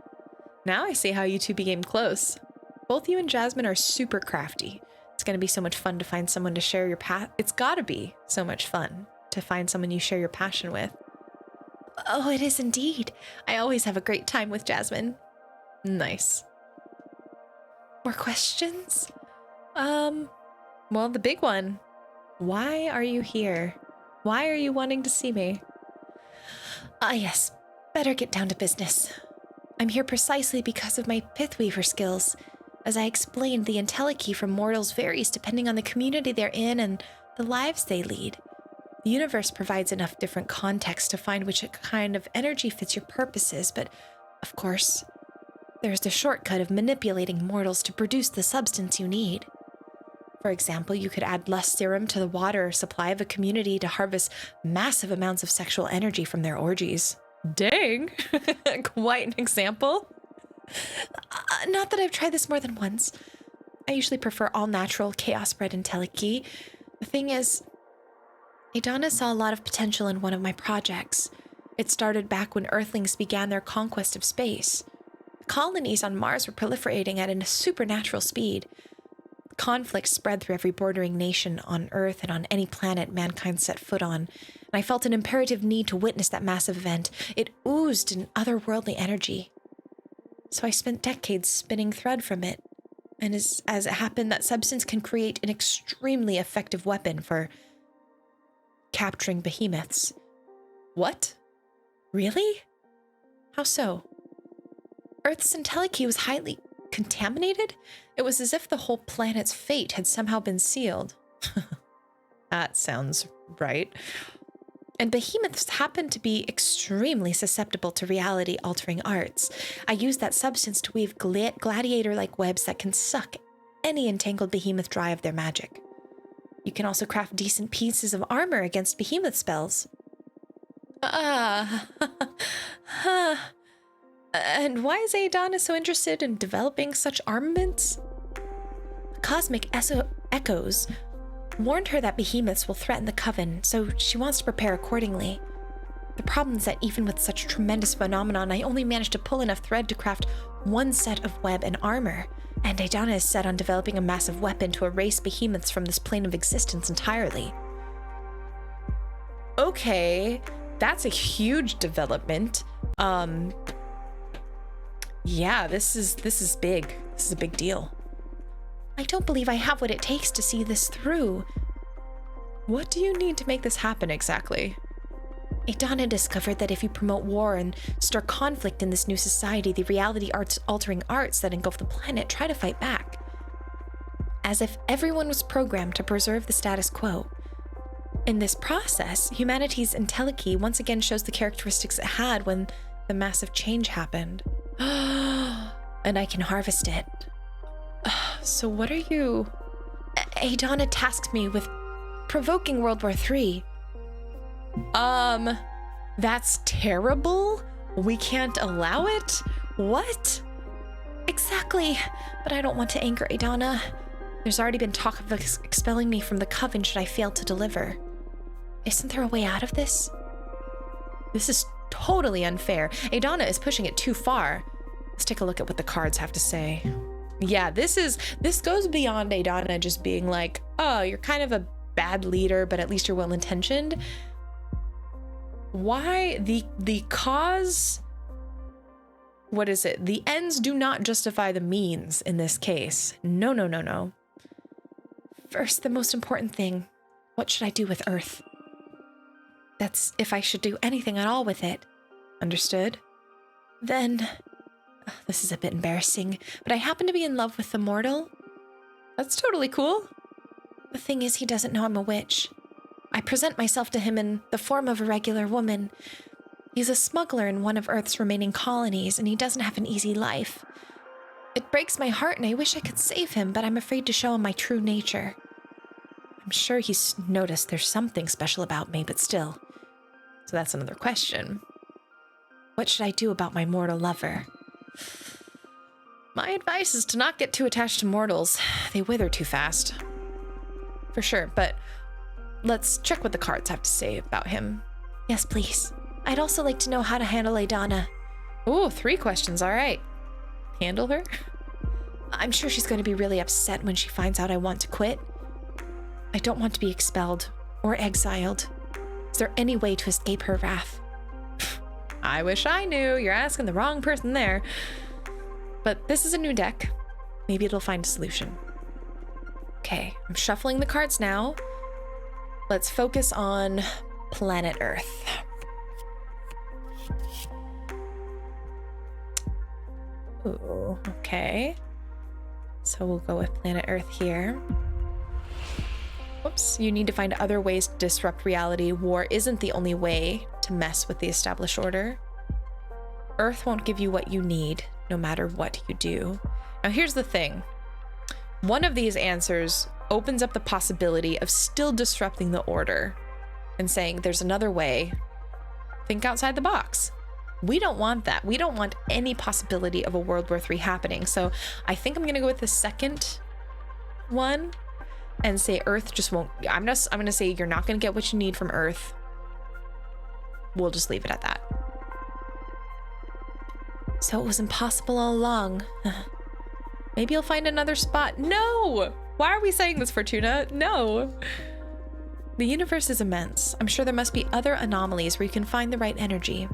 Now I see how you two became close. Both you and Jasmine are super crafty. It's going to be so much fun to find someone to share your It's got to be so much fun to find someone you share your passion with. Oh, it is indeed. I always have a great time with Jasmine. Nice. More questions? Well, the big one. Why are you here? Why are you wanting to see me? Yes. Better get down to business. I'm here precisely because of my pithweaver skills. As I explained, the entelechy from mortals varies depending on the community they're in and the lives they lead. The universe provides enough different context to find which kind of energy fits your purposes, but, of course, there's the shortcut of manipulating mortals to produce the substance you need. For example, you could add lust serum to the water supply of a community to harvest massive amounts of sexual energy from their orgies. Dang! Quite an example. Not that I've tried this more than once. I usually prefer all-natural, chaos-bred entelechy. The thing is, Idana saw a lot of potential in one of my projects. It started back when Earthlings began their conquest of space. Colonies on Mars were proliferating at a supernatural speed. Conflict spread through every bordering nation on Earth and on any planet mankind set foot on, and I felt an imperative need to witness that massive event. It oozed an otherworldly energy. So I spent decades spinning thread from it, and as it happened, that substance can create an extremely effective weapon for capturing behemoths. What? Really? How so? Earth's entelechy was highly contaminated? It was as if the whole planet's fate had somehow been sealed. That sounds right. And behemoths happen to be extremely susceptible to reality-altering arts. I used that substance to weave gladiator-like webs that can suck any entangled behemoth dry of their magic. You can also craft decent pieces of armor against behemoth spells. And why is Idana so interested in developing such armaments? Cosmic echoes warned her that behemoths will threaten the Coven, so she wants to prepare accordingly. The problem is that even with such tremendous phenomenon, I only managed to pull enough thread to craft one set of web and armor, and Idana is set on developing a massive weapon to erase behemoths from this plane of existence entirely. Okay, that's a huge development. Yeah, this is big. This is a big deal. I don't believe I have what it takes to see this through. What do you need to make this happen exactly? Idana discovered that if you promote war and stir conflict in this new society, the reality altering arts that engulf the planet try to fight back. As if everyone was programmed to preserve the status quo. In this process, humanity's entelechy once again shows the characteristics it had when the massive change happened. And I can harvest it. So what are you... Idana tasked me with provoking World War III. That's terrible? We can't allow it? What? Exactly, but I don't want to anger Idana. There's already been talk of expelling me from the coven should I fail to deliver. Isn't there a way out of this? This is totally unfair. Idana is pushing it too far. Let's take a look at what the cards have to say. Yeah, this goes beyond Idana just being like, oh, you're kind of a bad leader, but at least you're well-intentioned. Why the cause? What is it? The ends do not justify the means in this case. No, no, no, no. First, the most important thing. What should I do with Earth? That's if I should do anything at all with it. Understood? Then, this is a bit embarrassing, but I happen to be in love with the mortal. That's totally cool. The thing is, he doesn't know I'm a witch. I present myself to him in the form of a regular woman. He's a smuggler in one of Earth's remaining colonies, and he doesn't have an easy life. It breaks my heart, and I wish I could save him, but I'm afraid to show him my true nature. I'm sure he's noticed there's something special about me, but still. So that's another question. What should I do about my mortal lover? My advice is to not get too attached to mortals. They wither too fast. For sure, but let's check what the cards have to say about him. Yes, please. I'd also like to know how to handle Idana. Ooh, 3 questions, all right. Handle her? I'm sure she's going to be really upset when she finds out I want to quit. I don't want to be expelled or exiled. Is there any way to escape her wrath? I wish I knew. You're asking the wrong person there. But this is a new deck. Maybe it'll find a solution. Okay, I'm shuffling the cards now. Let's focus on planet Earth. Ooh, okay. So we'll go with planet Earth here. Whoops, you need to find other ways to disrupt reality. War isn't the only way to mess with the established order. Earth won't give you what you need, no matter what you do. Now here's the thing. One of these answers opens up the possibility of still disrupting the order and saying there's another way. Think outside the box. We don't want that. We don't want any possibility of a World War III happening. So I think I'm going to go with the second one and say Earth just won't. I'm going to say you're not going to get what you need from Earth. We'll just leave it at that. So it was impossible all along. Maybe you'll find another spot. No! Why are we saying this, Fortuna? No. The universe is immense. I'm sure there must be other anomalies where you can find the right energy.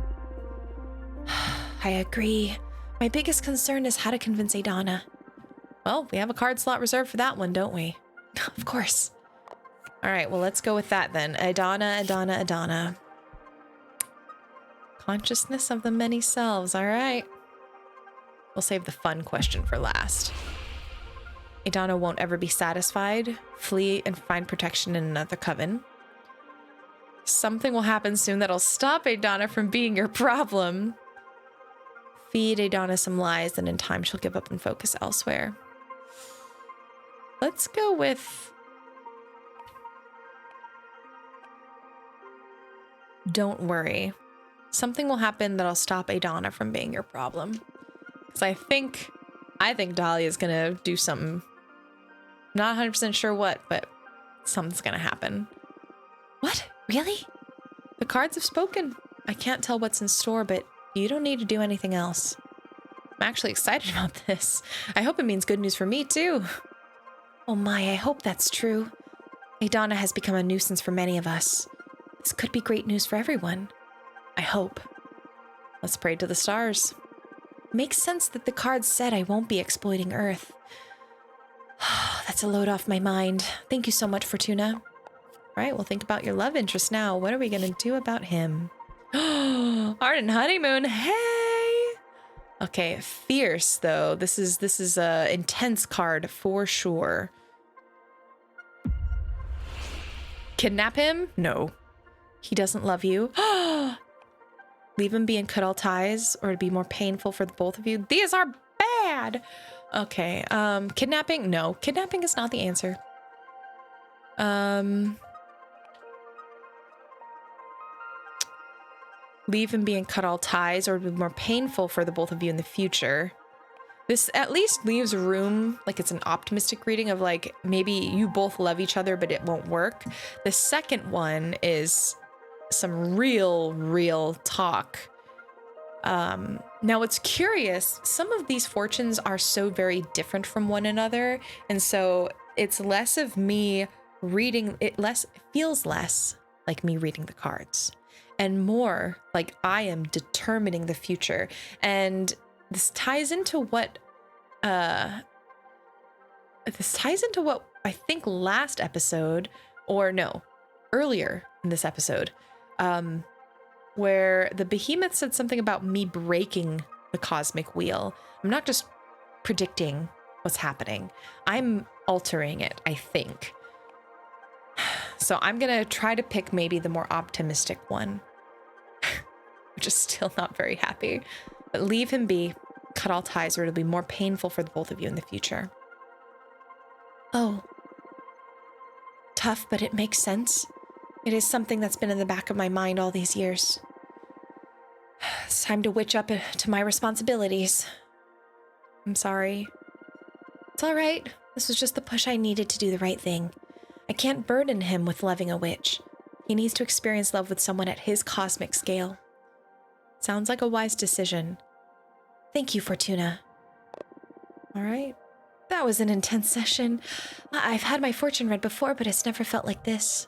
I agree. My biggest concern is how to convince Idana. Well, we have a card slot reserved for that one, don't we? Of course. All right, well, let's go with that then. Idana. Consciousness of the many selves, all right. We'll save the fun question for last. Idana won't ever be satisfied. Flee and find protection in another coven. Something will happen soon that'll stop Idana from being your problem. Feed Idana some lies, and in time she'll give up and focus elsewhere. Let's go with... Don't worry. Something will happen that'll stop Idana from being your problem. Because I think Dahlia is going to do something. Not 100% sure what, but something's going to happen. What? Really? The cards have spoken. I can't tell what's in store, but you don't need to do anything else. I'm actually excited about this. I hope it means good news for me, too. Oh my, I hope that's true. Idana has become a nuisance for many of us. This could be great news for everyone. I hope. Let's pray to the stars. Makes sense that the cards said I won't be exploiting Earth. That's a load off my mind. Thank you so much, Fortuna. All right, well, think about your love interest now. What are we going to do about him? Ardent honeymoon. Hey. Okay, fierce though. This is a intense card for sure. Kidnap him? No. He doesn't love you. Leave him be and cut all ties, or it'd be more painful for the both of you. These are bad. Okay, kidnapping? No, kidnapping is not the answer. Leave him be and cut all ties, or it'd be more painful for the both of you in the future. This at least leaves room, like it's an optimistic reading of like, maybe you both love each other, but it won't work. The second one is some real talk. Now it's curious, some of these fortunes are so very different from one another, and so it's less of me reading it, it feels less like me reading the cards and more like I am determining the future. And this ties into what I think last episode, or no, earlier in this episode, where the behemoth said something about me breaking the cosmic wheel. I'm not just predicting what's happening, I'm altering it, I think. So I'm gonna try to pick maybe the more optimistic one, which is still not very happy. But leave him be, cut all ties, or it'll be more painful for the both of you in the future. Oh. Tough, but it makes sense. It is something that's been in the back of my mind all these years. It's time to witch up to my responsibilities. I'm sorry. It's all right. This was just the push I needed to do the right thing. I can't burden him with loving a witch. He needs to experience love with someone at his cosmic scale. Sounds like a wise decision. Thank you, Fortuna. All right. That was an intense session. I've had my fortune read before, but it's never felt like this.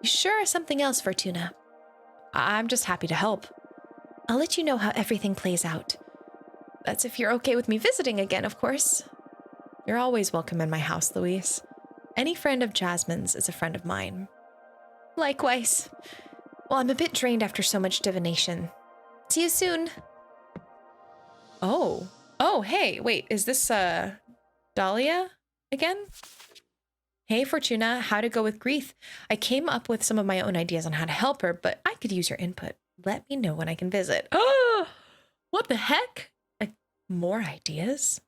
You sure something else, Fortuna? I'm just happy to help. I'll let you know how everything plays out. That's if you're okay with me visiting again, of course. You're always welcome in my house, Louise. Any friend of Jasmine's is a friend of mine. Likewise. Well, I'm a bit drained after so much divination. See you soon. Oh, hey, wait, is this, Dahlia again? Hey, Fortuna, how to go with Greth? I came up with some of my own ideas on how to help her, but I could use your input. Let me know when I can visit. Oh, what the heck? More ideas?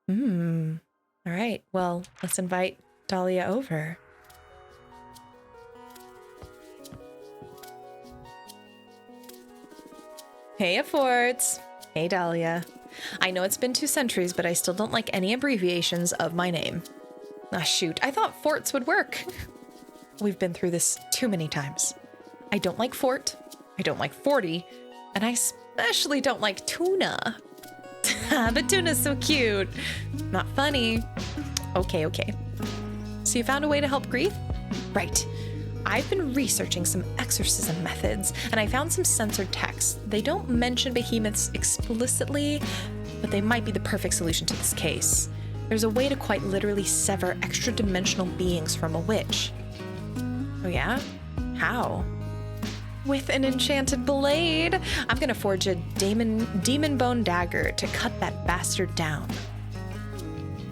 All right, well, let's invite Dahlia over. Hey, Forts. Hey, Dahlia. I know it's been 2 centuries, but I still don't like any abbreviations of my name. Ah, shoot, I thought forts would work. We've been through this too many times. I don't like fort, I don't like 40, and I especially don't like tuna. The tuna's so cute. Not funny. Okay. So you found a way to help Greth? Right. I've been researching some exorcism methods, and I found some censored texts. They don't mention behemoths explicitly, but they might be the perfect solution to this case. There's a way to quite literally sever extra-dimensional beings from a witch. Oh yeah? How? With an enchanted blade. I'm gonna forge a demon bone dagger to cut that bastard down.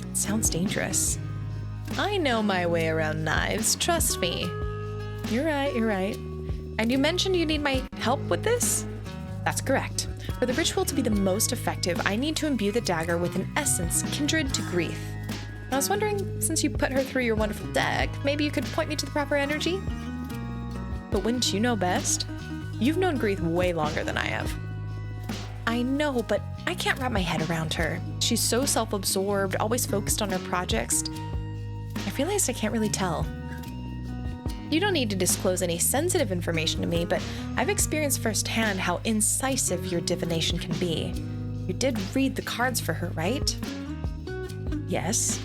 It sounds dangerous. I know my way around knives, trust me. You're right. And you mentioned you need my help with this? That's correct. For the ritual to be the most effective, I need to imbue the dagger with an essence kindred to Greth. I was wondering, since you put her through your wonderful deck, maybe you could point me to the proper energy? But wouldn't you know best? You've known Greth way longer than I have. I know, but I can't wrap my head around her. She's so self-absorbed, always focused on her projects. I realized I can't really tell. You don't need to disclose any sensitive information to me, but I've experienced firsthand how incisive your divination can be. You did read the cards for her, right? Yes.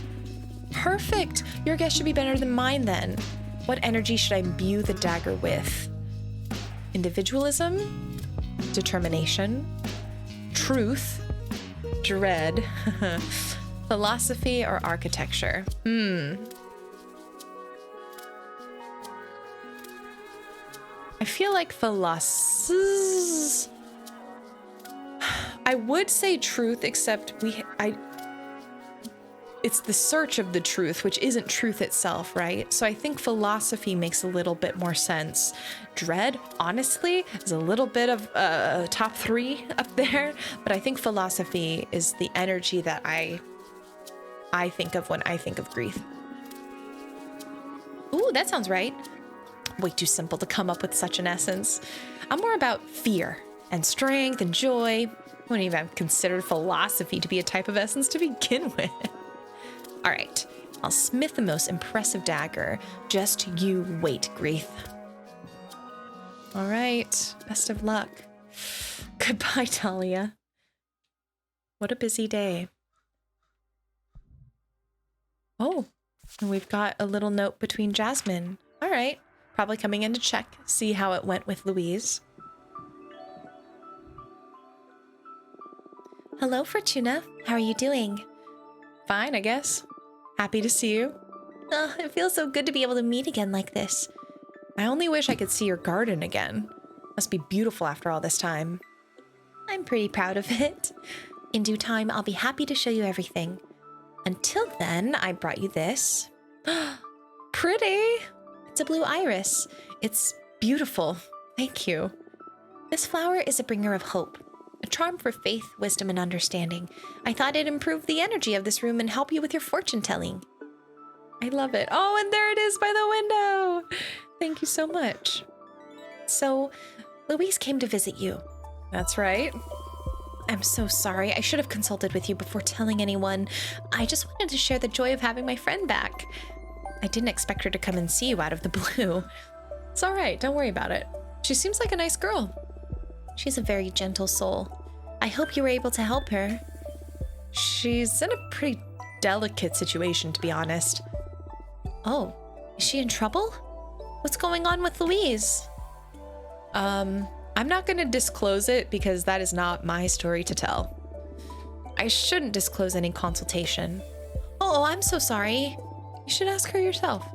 Perfect! Your guess should be better than mine then. What energy should I imbue the dagger with? Individualism? Determination? Truth? Dread? Philosophy or architecture? I feel like I would say truth, except it's the search of the truth, which isn't truth itself, right? So I think philosophy makes a little bit more sense. Dread, honestly, is a little bit of top 3 up there, but I think philosophy is the energy that I think of when I think of Greth. Ooh, that sounds right. Way too simple to come up with such an essence. I'm more about fear and strength and joy. I wouldn't even have considered philosophy to be a type of essence to begin with. All right, I'll smith the most impressive dagger. Just you wait, Greth. All right, best of luck. Goodbye, Dahlia. What a busy day. Oh, and we've got a little note between Jasmine. All right, probably coming in to check, see how it went with Louise. Hello, Fortuna. How are you doing? Fine, I guess. Happy to see you. It feels so good to be able to meet again like this. I only wish I could see your garden again. Must be beautiful after all this time. I'm pretty proud of it. In due time, I'll be happy to show you everything. Until then, I brought you this. Pretty! It's a blue iris. It's beautiful. Thank you. This flower is a bringer of hope, a charm for faith, wisdom, and understanding. I thought it'd improve the energy of this room and help you with your fortune telling. I love it. Oh, and there it is by the window. Thank you so much. So, Louise came to visit you. That's right. I'm so sorry. I should have consulted with you before telling anyone. I just wanted to share the joy of having my friend back. I didn't expect her to come and see you out of the blue. It's all right. Don't worry about it. She seems like a nice girl. She's a very gentle soul. I hope you were able to help her. She's in a pretty delicate situation, to be honest. Oh, is she in trouble? What's going on with Louise? I'm not going to disclose it because that is not my story to tell. I shouldn't disclose any consultation. Oh, I'm so sorry. You should ask her yourself.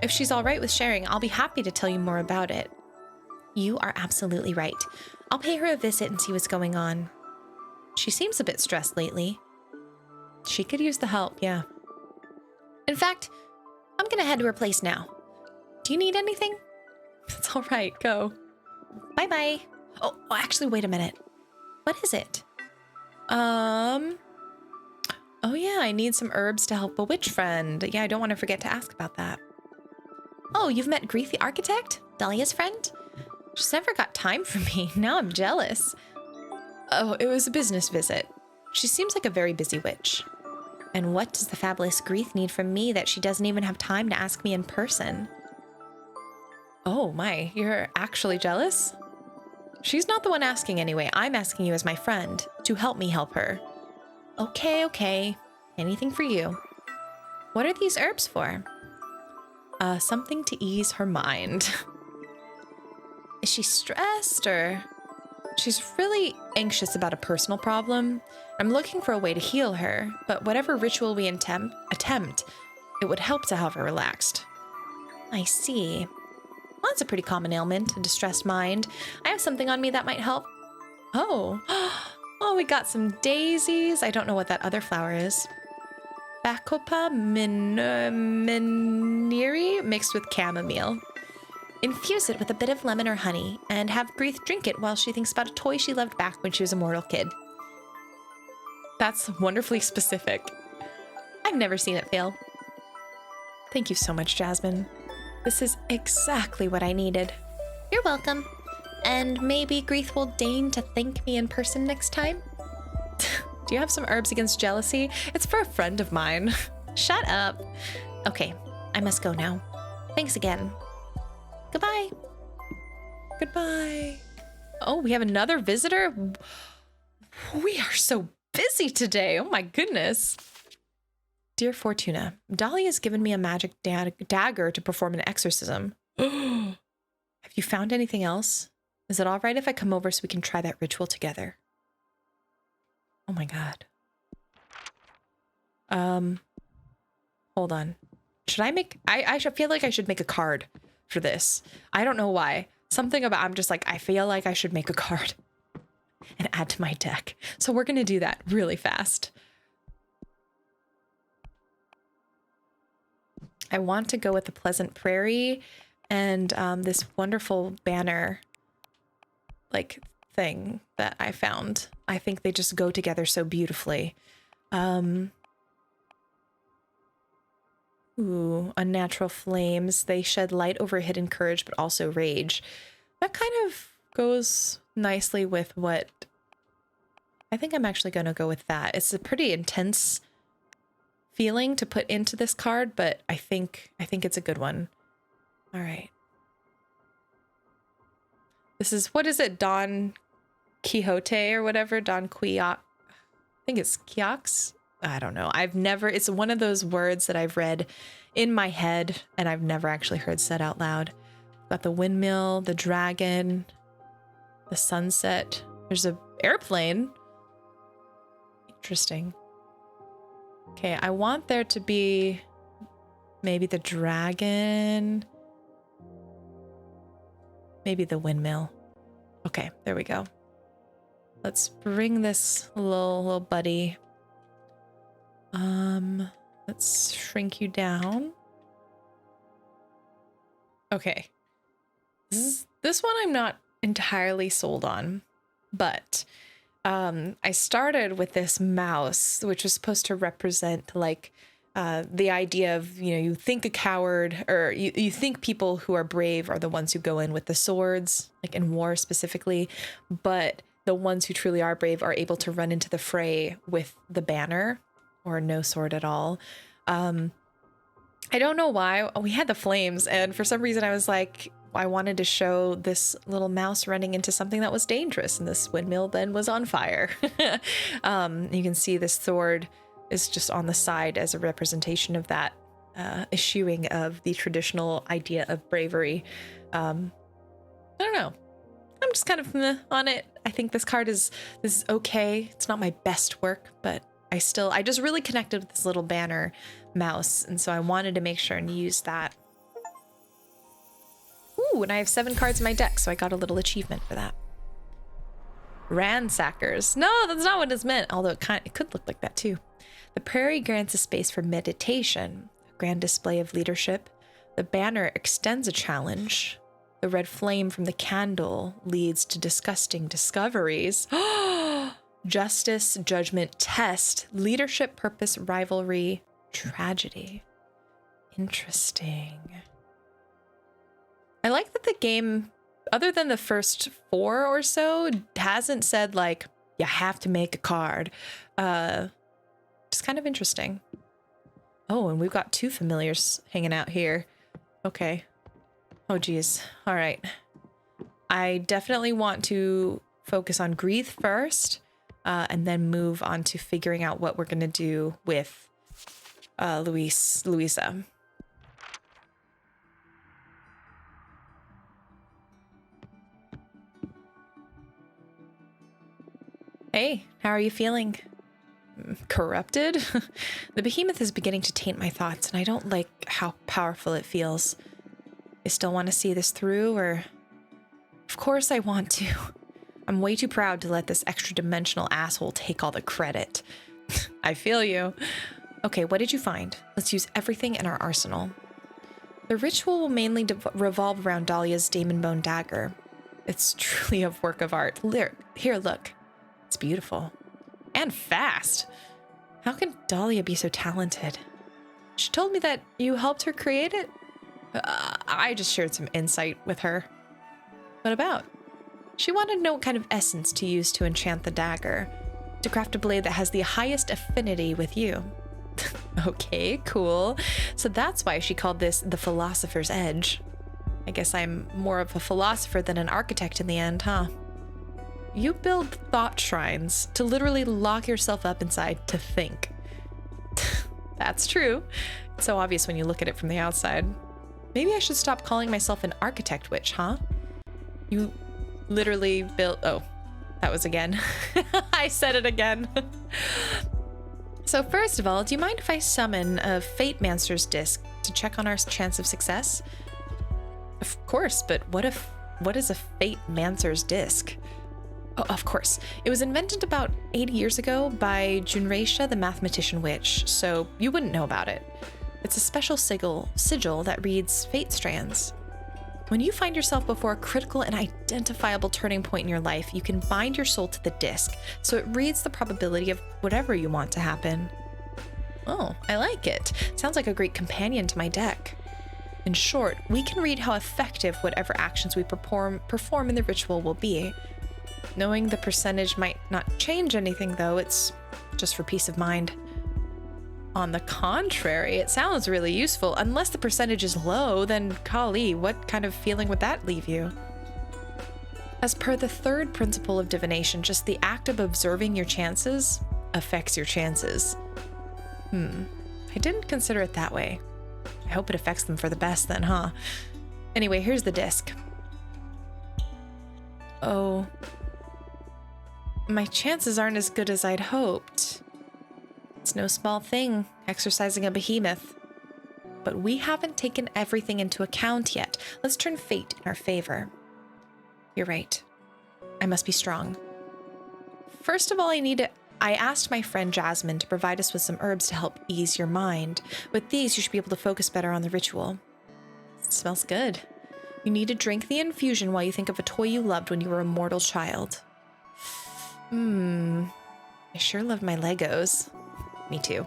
If she's all right with sharing, I'll be happy to tell you more about it. You are absolutely right. I'll pay her a visit and see what's going on. She seems a bit stressed lately. She could use the help, yeah. In fact, I'm gonna head to her place now. Do you need anything? It's all right, go. Bye-bye. Oh, actually, wait a minute. What is it? Oh yeah, I need some herbs to help a witch friend. Yeah, I don't want to forget to ask about that. Oh, you've met Greth the architect? Dahlia's friend? She's never got time for me. Now I'm jealous. Oh, it was a business visit. She seems like a very busy witch. And what does the fabulous Greth need from me that she doesn't even have time to ask me in person? Oh my, you're actually jealous? She's not the one asking anyway. I'm asking you as my friend to help me help her. Okay. Anything for you. What are these herbs for? Something to ease her mind. Is she stressed or? She's really anxious about a personal problem. I'm looking for a way to heal her, but whatever ritual we attempt, it would help to have her relaxed. I see. Well, that's a pretty common ailment, a distressed mind. I have something on me that might help. Oh, we got some daisies. I don't know what that other flower is. Bacopa mineri mixed with chamomile. Infuse it with a bit of lemon or honey and have Greth drink it while she thinks about a toy she loved back when she was a mortal kid. That's wonderfully specific. I've never seen it fail. Thank you so much, Jasmine. This is exactly what I needed. You're welcome. And maybe Greth will deign to thank me in person next time? Do you have some herbs against jealousy? It's for a friend of mine. Shut up. Okay, I must go now. Thanks again. Goodbye. Goodbye. Oh, we have another visitor? We are so busy today. Oh my goodness. Dear Fortuna, Dahlia has given me a magic dagger to perform an exorcism. Have you found anything else? Is it all right if I come over so we can try that ritual together? Oh my god. Hold on. Should I make... I feel like I should make a card for this. I don't know why. Something about... I'm just like, I feel like I should make a card and add to my deck. So we're going to do that really fast. I want to go with the Pleasant Prairie and this wonderful banner like thing that I found. I think they just go together so beautifully. Ooh, unnatural flames. They shed light over hidden courage, but also rage. That kind of goes nicely with what... I think I'm actually going to go with that. It's a pretty intense feeling to put into this card, but I think it's a good one. All right. This is, what is it? Don Quixote or whatever? Don Quixote. I think it's Quixote. I don't know. I've never, it's one of those words that I've read in my head and I've never actually heard said out loud. Got the windmill, the dragon, the sunset. There's an airplane. Interesting. Okay, I want there to be maybe the dragon, maybe the windmill. Okay, there we go. Let's bring this little buddy. Let's shrink you down. Okay. This one I'm not entirely sold on, but I started with this mouse, which was supposed to represent like the idea of, you know, you think a coward, or you think people who are brave are the ones who go in with the swords, like in war specifically, but the ones who truly are brave are able to run into the fray with the banner or no sword at all. I don't know why. We had the flames, and for some reason I was like, I wanted to show this little mouse running into something that was dangerous, and this windmill then was on fire. You can see this sword is just on the side as a representation of that, eschewing of the traditional idea of bravery. I don't know. I'm just kind of on it. I think this card is okay. It's not my best work, but I just really connected with this little banner mouse, and so I wanted to make sure and use that. Ooh, and I have 7 cards in my deck, so I got a little achievement for that. Ransackers. No, that's not what it's meant, although it could look like that too. The prairie grants a space for meditation, a grand display of leadership. The banner extends a challenge. The red flame from the candle leads to disgusting discoveries. Justice, judgment, test, leadership, purpose, rivalry, tragedy. Interesting. I like that the game, other than the first 4 or so, hasn't said like, you have to make a card. Just kind of interesting. Oh, and we've got 2 familiars hanging out here. Okay. Oh, geez. All right. I definitely want to focus on Greth first, and then move on to figuring out what we're going to do with Louisa. Hey, how are you feeling? Corrupted? The behemoth is beginning to taint my thoughts, and I don't like how powerful it feels. I still want to see this through, or... Of course I want to. I'm way too proud to let this extra-dimensional asshole take all the credit. I feel you. Okay, what did you find? Let's use everything in our arsenal. The ritual will mainly revolve around Dahlia's Demon Bone dagger. It's truly a work of art. Here, look. It's beautiful. And fast. How can Dahlia be so talented? She told me that you helped her create it? I just shared some insight with her. What about? She wanted to know what kind of essence to use to enchant the dagger, to craft a blade that has the highest affinity with you. Okay, cool. So that's why she called this the Philosopher's Edge. I guess I'm more of a philosopher than an architect in the end, huh? You build thought shrines to literally lock yourself up inside to think. That's true. It's so obvious when you look at it from the outside. Maybe I should stop calling myself an architect witch, huh? You literally built... Oh, that was again. I said it again. So first of all, do you mind if I summon a Fate Mancer's disc to check on our chance of success? Of course, but what is a Fate Mancer's disc? Oh, of course. It was invented about 80 years ago by Junreisha, the mathematician witch, so you wouldn't know about it. It's a special sigil that reads fate strands. When you find yourself before a critical and identifiable turning point in your life, you can bind your soul to the disc, so it reads the probability of whatever you want to happen. Oh, I like it. Sounds like a great companion to my deck. In short, we can read how effective whatever actions we perform in the ritual will be. Knowing the percentage might not change anything, though. It's just for peace of mind. On the contrary, it sounds really useful. Unless the percentage is low, then golly, what kind of feeling would that leave you? As per the third principle of divination, just the act of observing your chances affects your chances. I didn't consider it that way. I hope it affects them for the best then, huh? Anyway, here's the disc. Oh. My chances aren't as good as I'd hoped. It's no small thing, exorcising a behemoth. But we haven't taken everything into account yet. Let's turn fate in our favor. You're right. I must be strong. First of all, I asked my friend Jasmine to provide us with some herbs to help ease your mind. With these, you should be able to focus better on the ritual. It smells good. You need to drink the infusion while you think of a toy you loved when you were a mortal child. I sure love my Legos. Me too.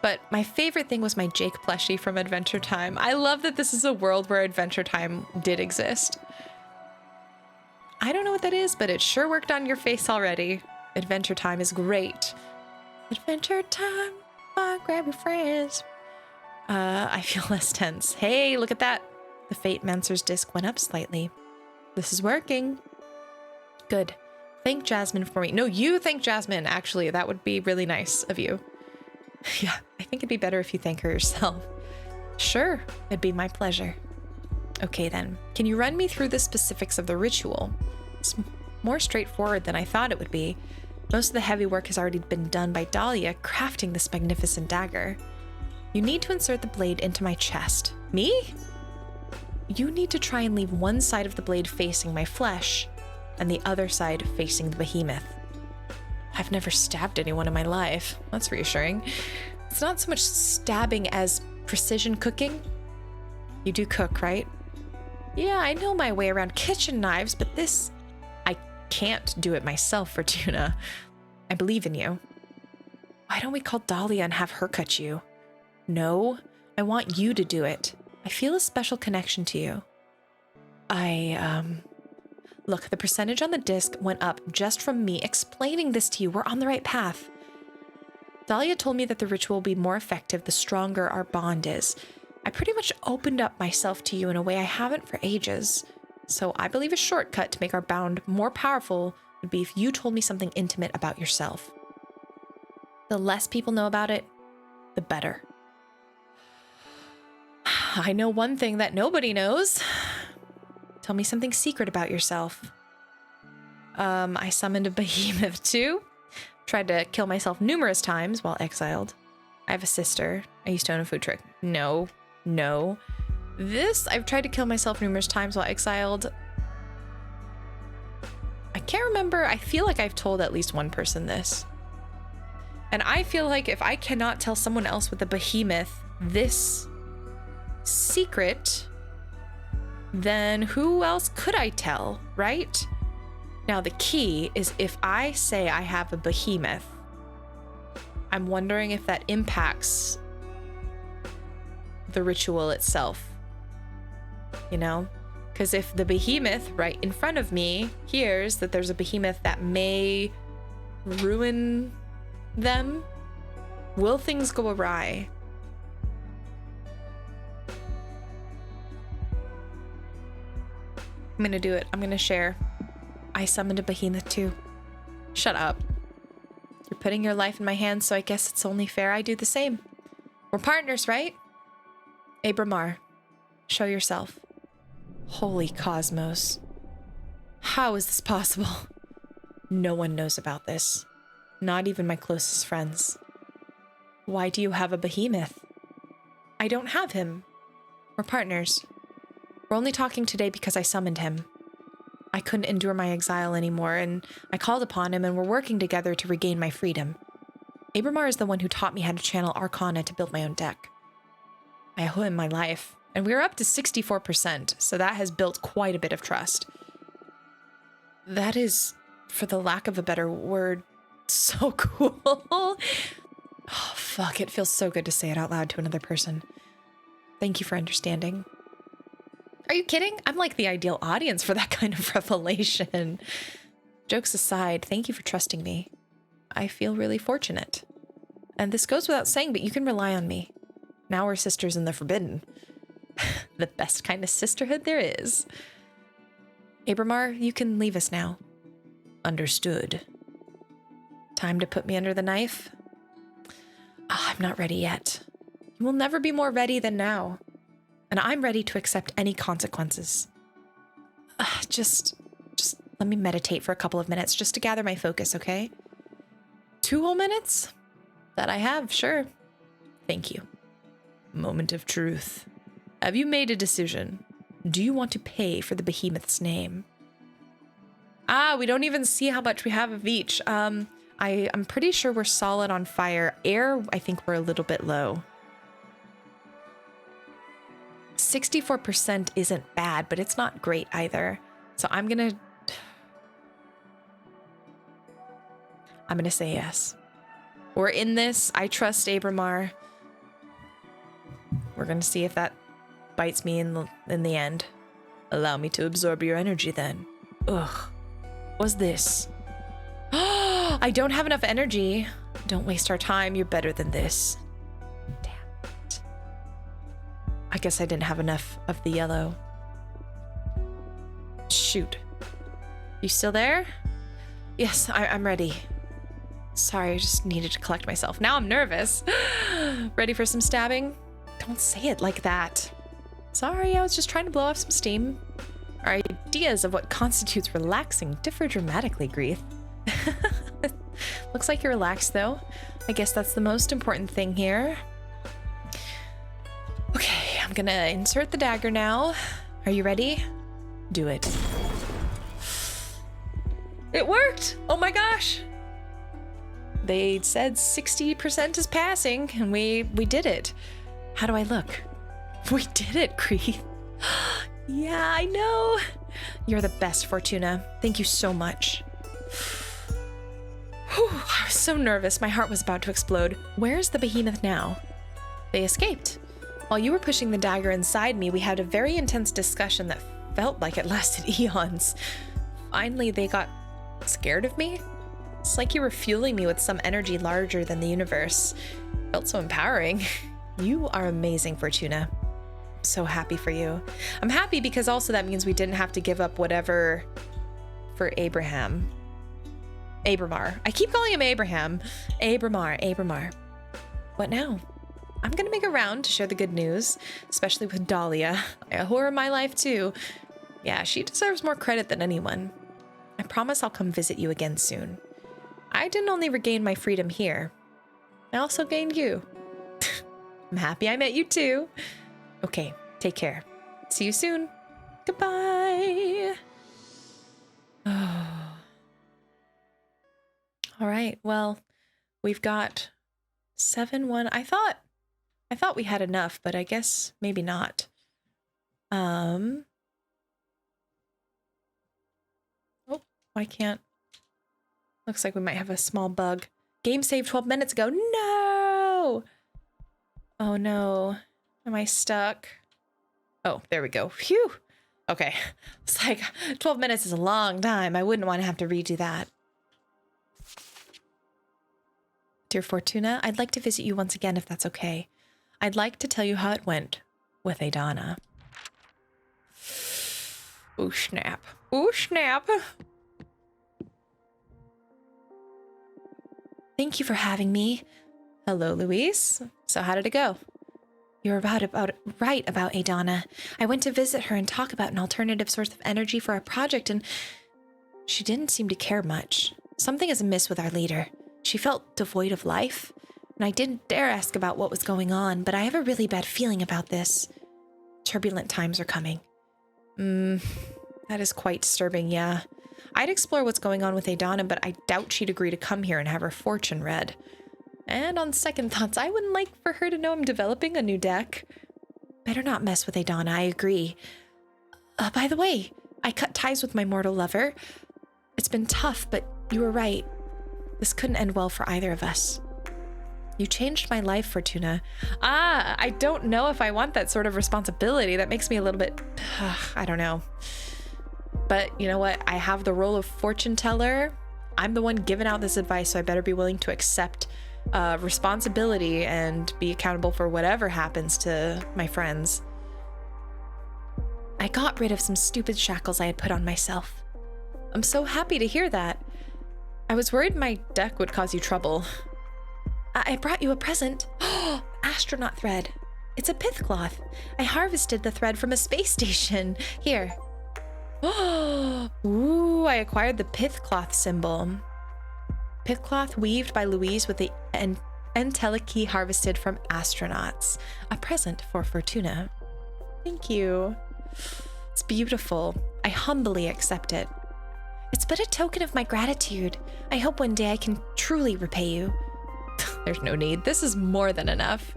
But my favorite thing was my Jake plushie from Adventure Time. I love that this is a world where Adventure Time did exist. I don't know what that is, but it sure worked on your face already. Adventure Time is great. Adventure Time, grab your friends. I feel less tense. Hey, look at that. The Fate Mancer's disc went up slightly. This is working. Good. Thank Jasmine for me. No, you thank Jasmine, actually. That would be really nice of you. Yeah, I think it'd be better if you thank her yourself. Sure, it'd be my pleasure. Okay then, can you run me through the specifics of the ritual? It's more straightforward than I thought it would be. Most of the heavy work has already been done by Dahlia crafting this magnificent dagger. You need to insert the blade into my chest. Me? You need to try and leave one side of the blade facing my flesh and the other side facing the behemoth. I've never stabbed anyone in my life. That's reassuring. It's not so much stabbing as precision cooking. You do cook, right? Yeah, I know my way around kitchen knives, but this... I can't do it myself, Fortuna. I believe in you. Why don't we call Dahlia and have her cut you? No, I want you to do it. I feel a special connection to you. Look, the percentage on the disc went up just from me explaining this to you. We're on the right path. Dahlia told me that the ritual will be more effective the stronger our bond is. I pretty much opened up myself to you in a way I haven't for ages. So I believe a shortcut to make our bond more powerful would be if you told me something intimate about yourself. The less people know about it, the better. I know one thing that nobody knows. Tell me something secret about yourself. I summoned a behemoth too. Tried to kill myself numerous times while exiled. I have a sister. I used to own a food truck. No. I've tried to kill myself numerous times while exiled. I can't remember. I feel like I've told at least one person this. And I feel like if I cannot tell someone else with a behemoth this secret, then who else could I tell, right? Now, the key is if I say I have a behemoth, I'm wondering if that impacts the ritual itself, you know? Because if the behemoth right in front of me hears that there's a behemoth that may ruin them, will things go awry? I'm gonna do it. I'm gonna share. I summoned a behemoth too. Shut up. You're putting your life in my hands, so I guess it's only fair I do the same. We're partners, right? Abramar, show yourself. Holy cosmos. How is this possible? No one knows about this. Not even my closest friends. Why do you have a behemoth? I don't have him. We're partners. We're only talking today because I summoned him. I couldn't endure my exile anymore, and I called upon him, and we're working together to regain my freedom. Abramar is the one who taught me how to channel Arcana to build my own deck. I owe him my life, and we're up to 64%, so that has built quite a bit of trust. That is, for the lack of a better word, so cool. Oh, fuck, it feels so good to say it out loud to another person. Thank you for understanding. Are you kidding? I'm like the ideal audience for that kind of revelation. Jokes aside, thank you for trusting me. I feel really fortunate. And this goes without saying, but you can rely on me. Now we're sisters in the forbidden. The best kind of sisterhood there is. Abramar, you can leave us now. Understood. Time to put me under the knife? I'm not ready yet. You will never be more ready than now. And I'm ready to accept any consequences. Just let me meditate for a couple of minutes just to gather my focus, okay? 2 whole minutes? That I have, sure. Thank you. Moment of truth. Have you made a decision? Do you want to pay for the behemoth's name? We don't even see how much we have of each. I'm pretty sure we're solid on fire. Air, I think we're a little bit low. 64% isn't bad, but it's not great either. So I'm gonna say yes. We're in this. I trust Abramar. We're gonna see if that bites me in the end. Allow me to absorb your energy then. Ugh. What's this? I don't have enough energy. Don't waste our time. You're better than this. Damn it. I guess I didn't have enough of the yellow. Shoot. You still there? Yes, I'm ready. Sorry, I just needed to collect myself. Now I'm nervous. Ready for some stabbing? Don't say it like that. Sorry, I was just trying to blow off some steam. Our ideas of what constitutes relaxing differ dramatically, Greth. Looks like you're relaxed, though. I guess that's the most important thing here. Okay, I'm gonna insert the dagger now. Are you ready? Do it. It worked! Oh my gosh! They said 60% is passing, and we did it. How do I look? We did it, Greth. Yeah, I know. You're the best, Fortuna. Thank you so much. Whew, I was so nervous. My heart was about to explode. Where's the behemoth now? They escaped. While you were pushing the dagger inside me, we had a very intense discussion that felt like it lasted eons. Finally, they got scared of me. It's like you were fueling me with some energy larger than the universe. Felt so empowering. You are amazing, Fortuna. So happy for you. I'm happy because also that means we didn't have to give up whatever for Abramar. I keep calling him Abraham. Abramar. What now? I'm gonna make a round to share the good news, especially with Dahlia. I owe her my life too. Yeah, she deserves more credit than anyone. I promise I'll come visit you again soon. I didn't only regain my freedom here, I also gained you. I'm happy I met you too. Okay, take care. See you soon. Goodbye. Oh. All right, well, we've got 7-1. I thought we had enough, but I guess maybe not. Oh, why can't? Looks like we might have a small bug. Game saved 12 minutes ago. No! Oh no. Am I stuck? Oh, there we go. Phew. Okay. It's like 12 minutes is a long time. I wouldn't want to have to redo that. Dear Fortuna, I'd like to visit you once again if that's okay. I'd like to tell you how it went with Adana. Oh snap. Oh snap. Thank you for having me. Hello, Louise. So how did it go? You're right about Adana. I went to visit her and talk about an alternative source of energy for our project, and she didn't seem to care much. Something is amiss with our leader. She felt devoid of life, and I didn't dare ask about what was going on, but I have a really bad feeling about this. Turbulent times are coming. That is quite disturbing, yeah. I'd explore what's going on with Adana, but I doubt she'd agree to come here and have her fortune read. And on second thoughts, I wouldn't like for her to know I'm developing a new deck. Better not mess with Adana, I agree. By the way, I cut ties with my mortal lover. It's been tough, but you were right. This couldn't end well for either of us. You changed my life, Fortuna. I don't know if I want that sort of responsibility. That makes me a little bit, I don't know. But you know what? I have the role of fortune teller. I'm the one giving out this advice, so I better be willing to accept responsibility and be accountable for whatever happens to my friends. I got rid of some stupid shackles I had put on myself. I'm so happy to hear that. I was worried my deck would cause you trouble. I brought you a present. Astronaut thread. It's a pith cloth. I harvested the thread from a space station. Here. Ooh, I acquired the pith cloth symbol. Pith cloth weaved by Louise with the entelechy harvested from astronauts. A present for Fortuna. Thank you. It's beautiful. I humbly accept it. It's but a token of my gratitude. I hope one day I can truly repay you. There's no need. This is more than enough.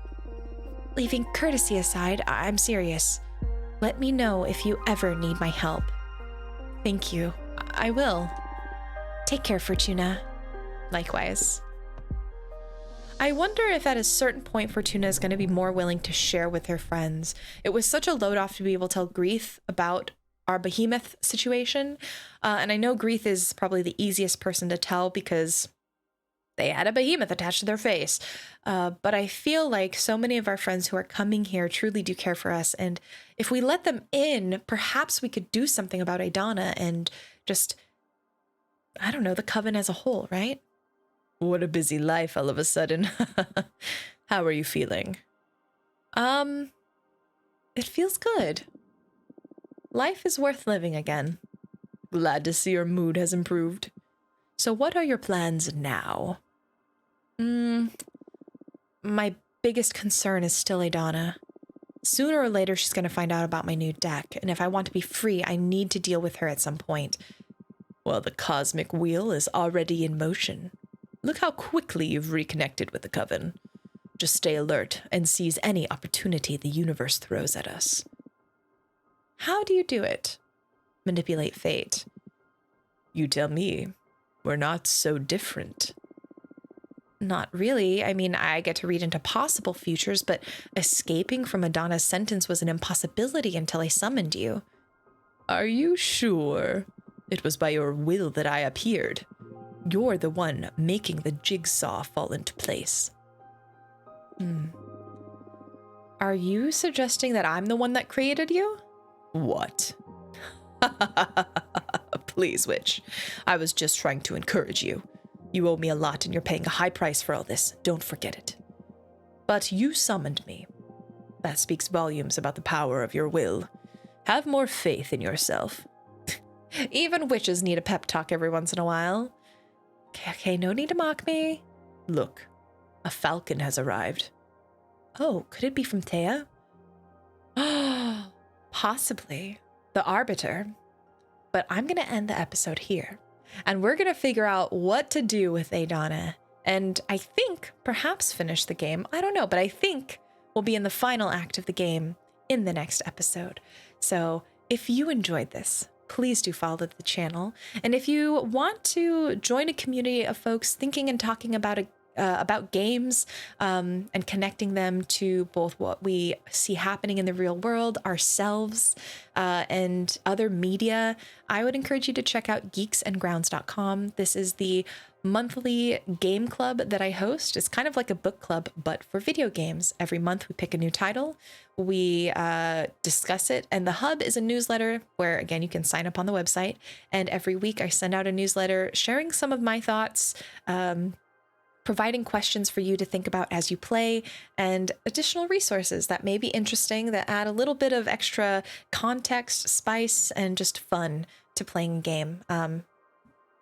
Leaving courtesy aside, I'm serious. Let me know if you ever need my help. Thank you. I will. Take care, Fortuna. Likewise. I wonder if at a certain point Fortuna is going to be more willing to share with her friends. It was such a load off to be able to tell Greth about our behemoth situation. And I know Greth is probably the easiest person to tell because they had a behemoth attached to their face. But I feel like so many of our friends who are coming here truly do care for us. And if we let them in, perhaps we could do something about Adana and just, I don't know, the coven as a whole, right? What a busy life all of a sudden. How are you feeling? It feels good. Life is worth living again. Glad to see your mood has improved. So what are your plans now? My biggest concern is still Adana. Sooner or later, she's going to find out about my new deck, and if I want to be free, I need to deal with her at some point. Well, the Cosmic Wheel is already in motion. Look how quickly you've reconnected with the Coven. Just stay alert and seize any opportunity the universe throws at us. How do you do it? Manipulate fate. You tell me. We're not so different. Not really. I mean, I get to read into possible futures, but escaping from Adana's sentence was an impossibility until I summoned you. Are you sure? It was by your will that I appeared. You're the one making the jigsaw fall into place. Are you suggesting that I'm the one that created you? What? Please, witch. I was just trying to encourage you. You owe me a lot and you're paying a high price for all this. Don't forget it. But you summoned me. That speaks volumes about the power of your will. Have more faith in yourself. Even witches need a pep talk every once in a while. Okay, no need to mock me. Look, a falcon has arrived. Oh, could it be from Thea? Possibly. The Arbiter. But I'm going to end the episode here. And we're going to figure out what to do with Adana. And I think perhaps finish the game. I don't know, but I think we'll be in the final act of the game in the next episode. So if you enjoyed this, please do follow the channel. And if you want to join a community of folks thinking and talking about games and connecting them to both what we see happening in the real world, ourselves, and other media, I would encourage you to check out geeksandgrounds.com. This is the monthly game club that I host. It's kind of like a book club, but for video games. Every month we pick a new title, we discuss it, and the hub is a newsletter where, again, you can sign up on the website, and every week I send out a newsletter sharing some of my thoughts, providing questions for you to think about as you play, and additional resources that may be interesting that add a little bit of extra context, spice, and just fun to playing a game. And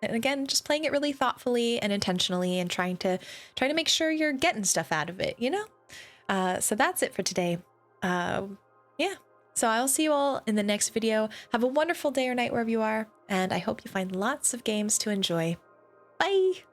again, just playing it really thoughtfully and intentionally, and trying to make sure you're getting stuff out of it, you know? So that's it for today. Yeah. So I'll see you all in the next video. Have a wonderful day or night wherever you are, and I hope you find lots of games to enjoy. Bye!